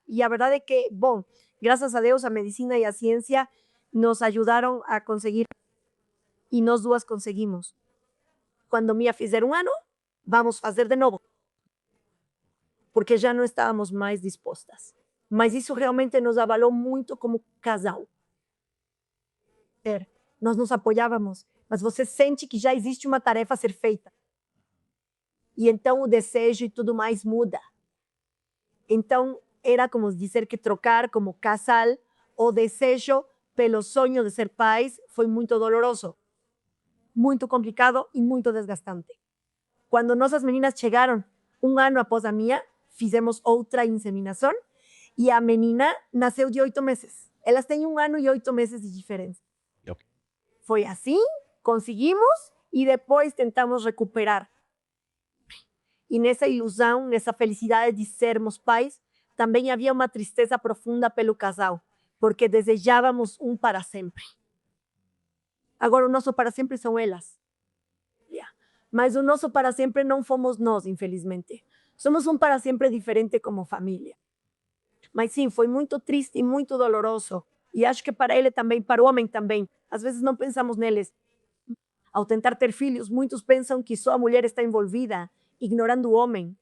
E a verdade é que, bom, graças a Deus, a medicina e a ciência nos ajudaram a conseguir, e nós duas conseguimos. Quando Mia fizer 1 ano, vamos fazer de novo, porque já não estávamos mais dispostas. Mas isso realmente nos abalou muito como casal. Nós nos apoiávamos, mas você sente que já existe uma tarefa a ser feita. E então o desejo e tudo mais muda. Então era como dizer que trocar como casal o desejo pelo sonho de ser pais foi muito doloroso, muito complicado e muito desgastante. Quando nossas meninas chegaram 1 ano após a Mia, fizemos outra inseminação e a menina nasceu de 8 meses. Elas têm 1 ano e 8 meses de diferença. Foi assim, conseguimos e depois tentamos recuperar. E nessa ilusão, nessa felicidade de sermos pais, também havia uma tristeza profunda pelo casal, porque desejávamos um para sempre. Agora o nosso para sempre são elas. Mas o nosso para sempre não fomos nós, infelizmente. Somos um para sempre diferente como família. Mas sim, foi muito triste e muito doloroso. E acho que para ele também, para o homem também. Às vezes não pensamos neles. Ao tentar ter filhos, muitos pensam que só a mulher está envolvida, ignorando o homem.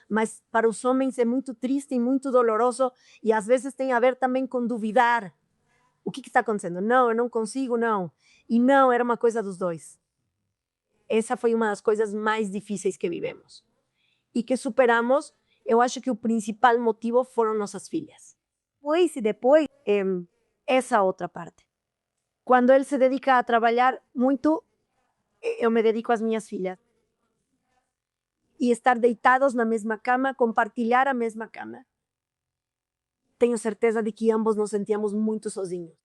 Mas para os homens é muito triste e muito doloroso e às vezes tem a ver também com duvidar. O que está acontecendo? Não, eu não consigo, não. E não, era uma coisa dos dois. Essa foi uma das coisas mais difíceis que vivemos. E que superamos, eu acho que o principal motivo foram nossas filhas. Depois, essa outra parte. Quando ele se dedica a trabalhar muito, eu me dedico às minhas filhas. E estar deitados na mesma cama, compartilhar a mesma cama. Tenho certeza de que ambos nos sentíamos muito sozinhos.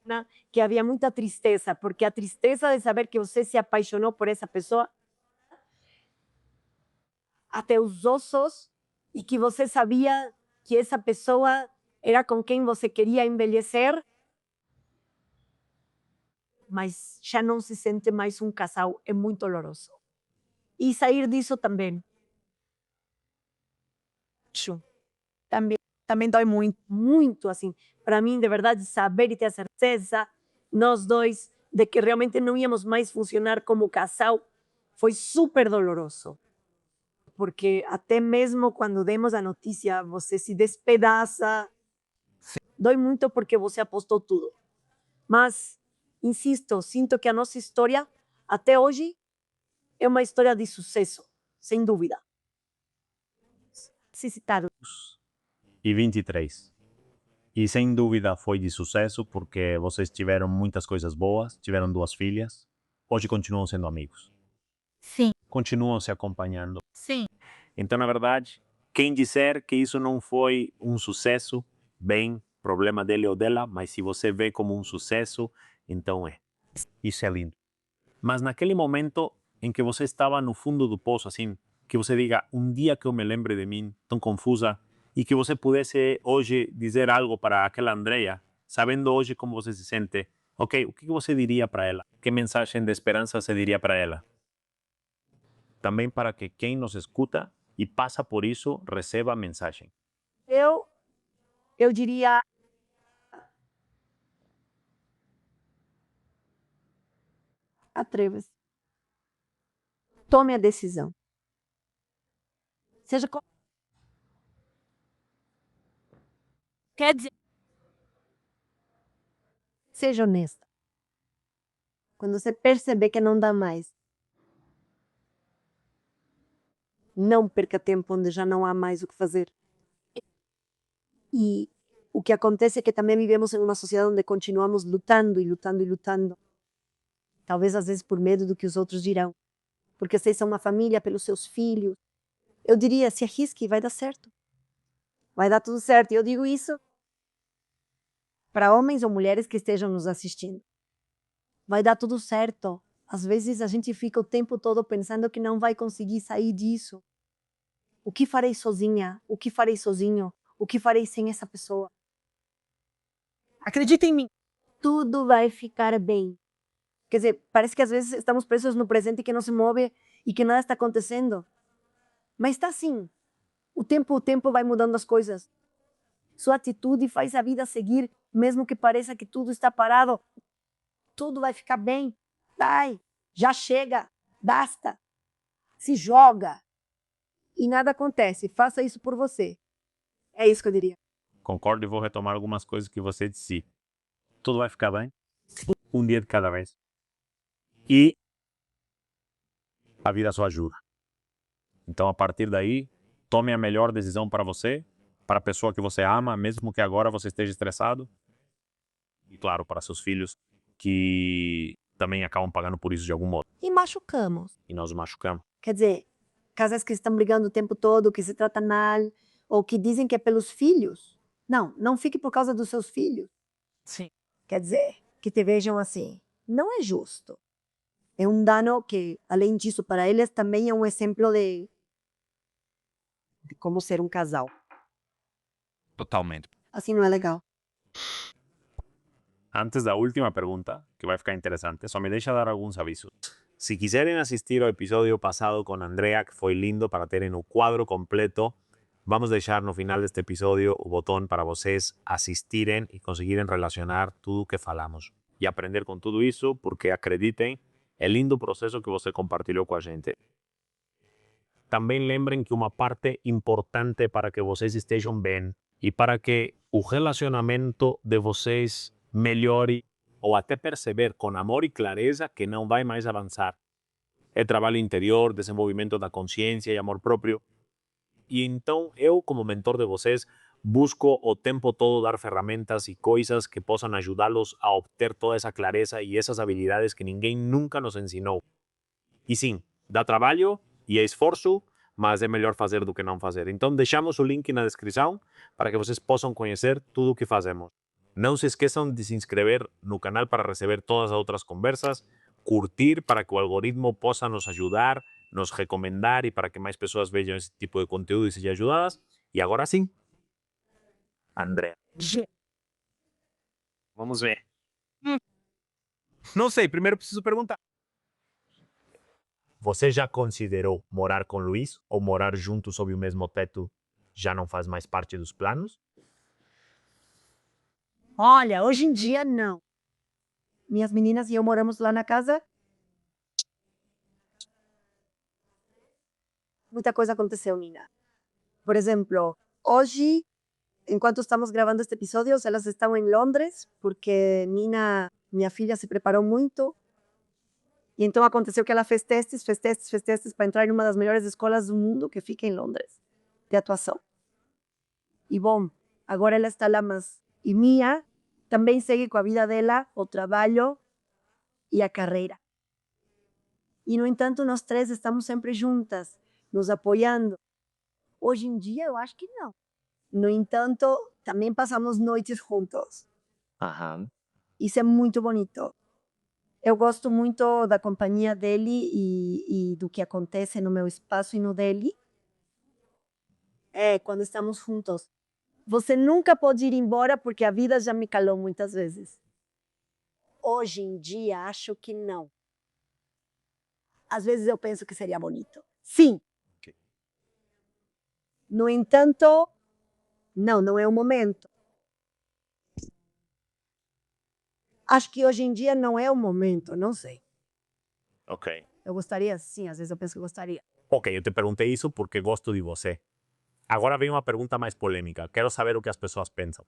Né? Que havia muita tristeza, porque a tristeza de saber que você se apaixonou por essa pessoa até os ossos e que você sabia que essa pessoa era com quem você queria envelhecer, mas já não se sente mais um casal, é muito doloroso. E sair disso também. Também dói muito. Muito, assim, para mim, de verdade, saber e ter a certeza, nós dois, de que realmente não íamos mais funcionar como casal, foi super doloroso. Porque até mesmo quando demos a notícia, você se despedaça. Dói muito porque você apostou tudo. Mas, insisto, sinto que a nossa história, até hoje, é uma história de sucesso, sem dúvida. Necessitado. E 23. E sem dúvida foi de sucesso porque vocês tiveram muitas coisas boas, tiveram 2 filhas, hoje continuam sendo amigos. Sim. Continuam se acompanhando. Sim. Então, na verdade, quem disser que isso não foi um sucesso, bem, problema dele ou dela, mas se você vê como um sucesso, então é. Isso é lindo. Mas naquele momento em que você estava no fundo do poço, assim, que você diga, um dia que eu me lembre de mim, tão confusa, e que você pudesse hoje dizer algo para aquela Andrea, sabendo hoje como você se sente, ok, o que você diria para ela? Que mensagem de esperança você diria para ela? Também para que quem nos escuta e passa por isso, receba a mensagem. Eu diria, atreva-se. Tome a decisão. Seja qual... Quer dizer, Seja honesta. Quando você perceber que não dá mais, não perca tempo onde já não há mais o que fazer. E o que acontece é que também vivemos em uma sociedade onde continuamos lutando e lutando e lutando. Talvez às vezes por medo do que os outros dirão. Porque vocês são uma família, pelos seus filhos. Eu diria, se arrisque, vai dar certo. Vai dar tudo certo. E eu digo isso para homens ou mulheres que estejam nos assistindo. Vai dar tudo certo. Às vezes a gente fica o tempo todo pensando que não vai conseguir sair disso. O que farei sozinha? O que farei sozinho? O que farei sem essa pessoa? Acredita em mim. Tudo vai ficar bem. Quer dizer, parece que às vezes estamos presos no presente que não se move e que nada está acontecendo. Mas está assim. O tempo vai mudando as coisas. Sua atitude faz a vida seguir, mesmo que pareça que tudo está parado. Tudo vai ficar bem. Vai, já chega, basta. Se joga. E nada acontece. Faça isso por você. É isso que eu diria. Concordo e vou retomar algumas coisas que você disse. Tudo vai ficar bem? Um dia de cada vez. E a vida só ajuda. Então, a partir daí, tome a melhor decisão para você, para a pessoa que você ama, mesmo que agora você esteja estressado. E, claro, para seus filhos, que também acabam pagando por isso de algum modo. E machucamos. E nós machucamos. Quer dizer, casais que estão brigando o tempo todo, que se tratam mal, ou que dizem que é pelos filhos. Não, não fique por causa dos seus filhos. Sim. Quer dizer, que te vejam assim. Não é justo. É um dano que, além disso, para eles também é um exemplo de como ser um casal. Totalmente. Assim não é legal. Antes da última pergunta, que vai ficar interessante, só me deixa dar alguns avisos. Se quiserem assistir ao episódio passado com Andrea, que foi lindo para terem o quadro completo, vamos deixar no final deste episódio o botão para vocês assistirem e conseguirem relacionar tudo o que falamos. E aprender com tudo isso, porque acreditem, é lindo o processo que você compartilhou com a gente. Também lembrem que uma parte importante para que vocês estejam bem e para que o relacionamento de vocês melhore ou até perceber com amor e clareza que não vai mais avançar. É trabalho interior, desenvolvimento da consciência e amor próprio. E então eu, como mentor de vocês, busco o tempo todo dar ferramentas e coisas que possam ajudá-los a obter toda essa clareza e essas habilidades que ninguém nunca nos ensinou. E sim, dá trabalho e é esforço, mas é melhor fazer do que não fazer. Então deixamos o link na descrição para que vocês possam conhecer tudo o que fazemos. Não se esqueçam de se inscrever no canal para receber todas as outras conversas, curtir para que o algoritmo possa nos ajudar nos recomendar e para que mais pessoas vejam esse tipo de conteúdo e sejam ajudadas. E agora sim, Andrea. Vamos ver. Não sei, primeiro preciso perguntar. Você já considerou morar com Luiz ou morar juntos sob o mesmo teto já não faz mais parte dos planos? Olha, hoje em dia não. Minhas meninas e eu moramos lá na casa. Muita coisa aconteceu, Nina. Por exemplo, hoje, enquanto estamos gravando este episódio, elas estão em Londres, porque Nina, minha filha, se preparou muito. E então aconteceu que ela fez testes para entrar em uma das melhores escolas do mundo, que fica em Londres, de atuação. E bom, agora ela está lá, mas... E Mia também segue com a vida dela, o trabalho e a carreira. E, no entanto, nós três estamos sempre juntas, nos apoiando. Hoje em dia, eu acho que não. No entanto, também passamos noites juntos. Aham. Isso é muito bonito. Eu gosto muito da companhia dele e do que acontece no meu espaço e no dele. Quando estamos juntos. Você nunca pode ir embora porque a vida já me calou muitas vezes. Hoje em dia, acho que não. Às vezes eu penso que seria bonito. Sim. Ok. No entanto, não é o momento. Acho que hoje em dia não é o momento, não sei. Ok. Eu gostaria, sim, às vezes eu penso que gostaria. Ok, eu te perguntei isso porque gosto de você. Agora vem uma pergunta mais polêmica. Quero saber o que as pessoas pensam.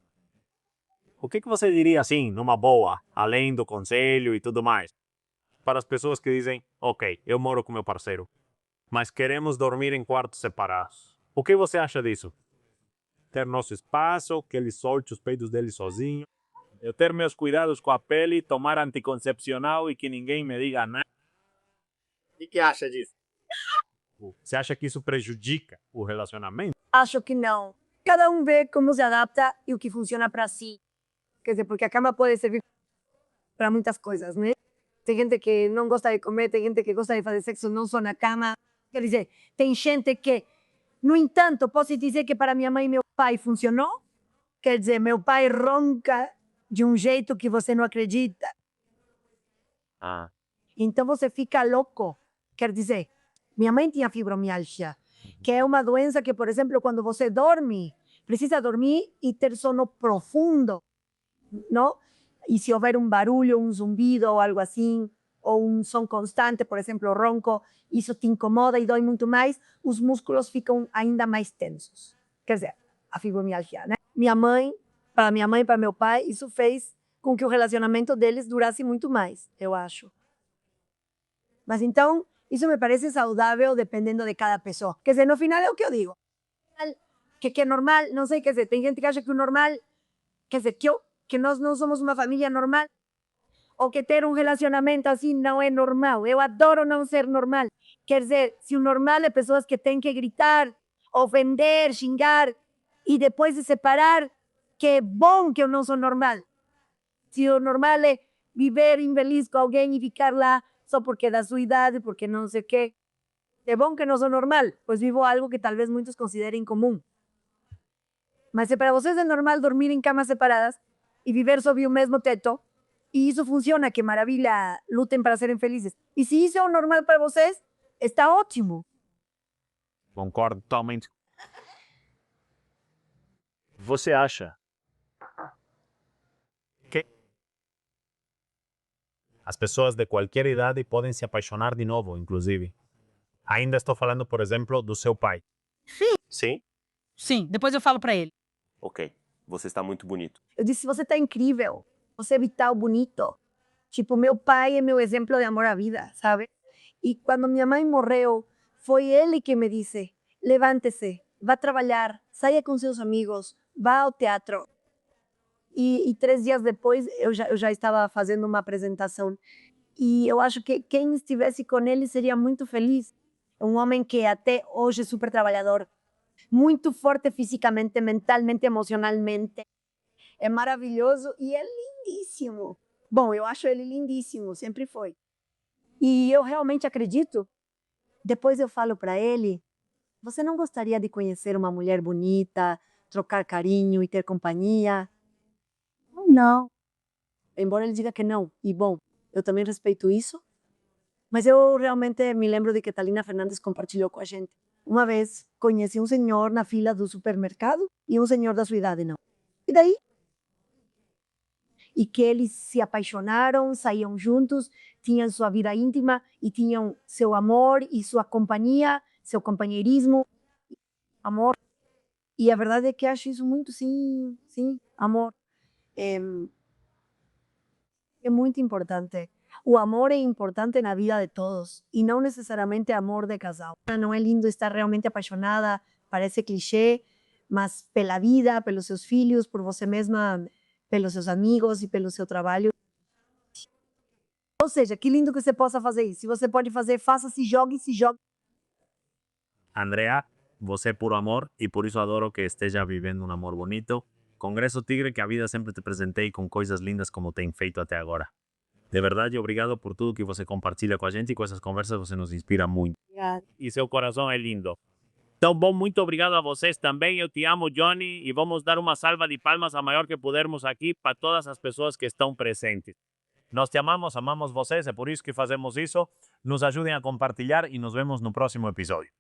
O que você diria assim, numa boa, além do conselho e tudo mais, para as pessoas que dizem, ok, eu moro com meu parceiro, mas queremos dormir em quartos separados. O que você acha disso? Ter nosso espaço, que ele solte os peitos dele sozinho, eu ter meus cuidados com a pele, tomar anticoncepcional e que ninguém me diga nada. O que acha disso? Você acha que isso prejudica o relacionamento? Acho que não. Cada um vê como se adapta e o que funciona para si. Quer dizer, porque a cama pode servir para muitas coisas, né? Tem gente que não gosta de comer, tem gente que gosta de fazer sexo não só na cama. Quer dizer, tem gente que... No entanto, posso dizer que para minha mãe e meu pai funcionou. Quer dizer, meu pai ronca de um jeito que você não acredita. Ah. Então você fica louco. Quer dizer, minha mãe tinha fibromialgia, que é uma doença que, por exemplo, quando você dorme, precisa dormir e ter sono profundo, não? E se houver um barulho, um zumbido ou algo assim, ou um som constante, por exemplo, ronco, isso te incomoda e dói muito mais, os músculos ficam ainda mais tensos. Quer dizer, a fibromialgia, né? Para minha mãe e para meu pai, isso fez com que o relacionamento deles durasse muito mais, eu acho. Mas então, isso me parece saudável dependendo de cada pessoa. Quer dizer, no final é o que eu digo. Que é normal, não sei, quer dizer, tem gente que acha que o normal, quer dizer, que nós não somos uma família normal, ou que ter um relacionamento assim não é normal. Eu adoro não ser normal. Quer dizer, se o normal é pessoas que têm que gritar, ofender, xingar, e depois se separar, que bom que eu não sou normal. Se o normal é viver infeliz com alguém e ficar lá só porque é da sua idade, porque não sei o quê. É bom que não sou normal, pois vivo algo que talvez muitos considerem comum. Mas se para vocês é normal dormir em camas separadas e viver sob o mesmo teto, e isso funciona, que maravilha, lutem para serem felizes. E se isso é o normal para vocês, está ótimo. Concordo totalmente. Você acha que as pessoas de qualquer idade podem se apaixonar de novo, inclusive? Ainda estou falando, por exemplo, do seu pai. Sim? Sim, depois eu falo pra ele. Ok. Você está muito bonito. Eu disse, você está incrível, você é vital, bonito. Tipo, meu pai é meu exemplo de amor à vida, sabe? E quando minha mãe morreu, foi ele que me disse, levante-se, vá trabalhar, saia com seus amigos, vá ao teatro. E 3 dias depois, eu já estava fazendo uma apresentação. E eu acho que quem estivesse com ele seria muito feliz. Um homem que até hoje é super trabalhador, muito forte fisicamente, mentalmente, emocionalmente. É maravilhoso e é lindíssimo. Bom, eu acho ele lindíssimo, sempre foi. E eu realmente acredito Depois eu falo para ele, você não gostaria de conhecer uma mulher bonita, trocar carinho e ter companhia? Não. Embora ele diga que não, e bom, eu também respeito isso, mas eu realmente me lembro de que Thalina Fernandes compartilhou com a gente. Uma vez conheci um senhor na fila do supermercado e um senhor da sua idade não. E daí? E que eles se apaixonaram, saíam juntos, tinham sua vida íntima e tinham seu amor e sua companhia, seu companheirismo, amor. E a verdade é que acho isso muito, sim, amor. É muito importante. O amor é importante na vida de todos e não necessariamente amor de casal. Não é lindo estar realmente apaixonada, parece clichê, mas pela vida, pelos seus filhos, por você mesma, pelos seus amigos e pelo seu trabalho. Ou seja, que lindo que você possa fazer isso. Se você pode fazer, faça, se jogue. Andrea, você é puro amor e por isso adoro que esteja vivendo um amor bonito. Congresso Tigre, que a vida sempre te presentei com coisas lindas como tem feito até agora. De verdade, obrigado por tudo que você compartilha com a gente e com essas conversas você nos inspira muito. Obrigada. E seu coração é lindo. Então, bom, muito obrigado a vocês também. Eu te amo, Johnny, e vamos dar uma salva de palmas a maior que pudermos aqui para todas as pessoas que estão presentes. Nós te amamos, amamos vocês, é por isso que fazemos isso. Nos ajudem a compartilhar e nos vemos no próximo episódio.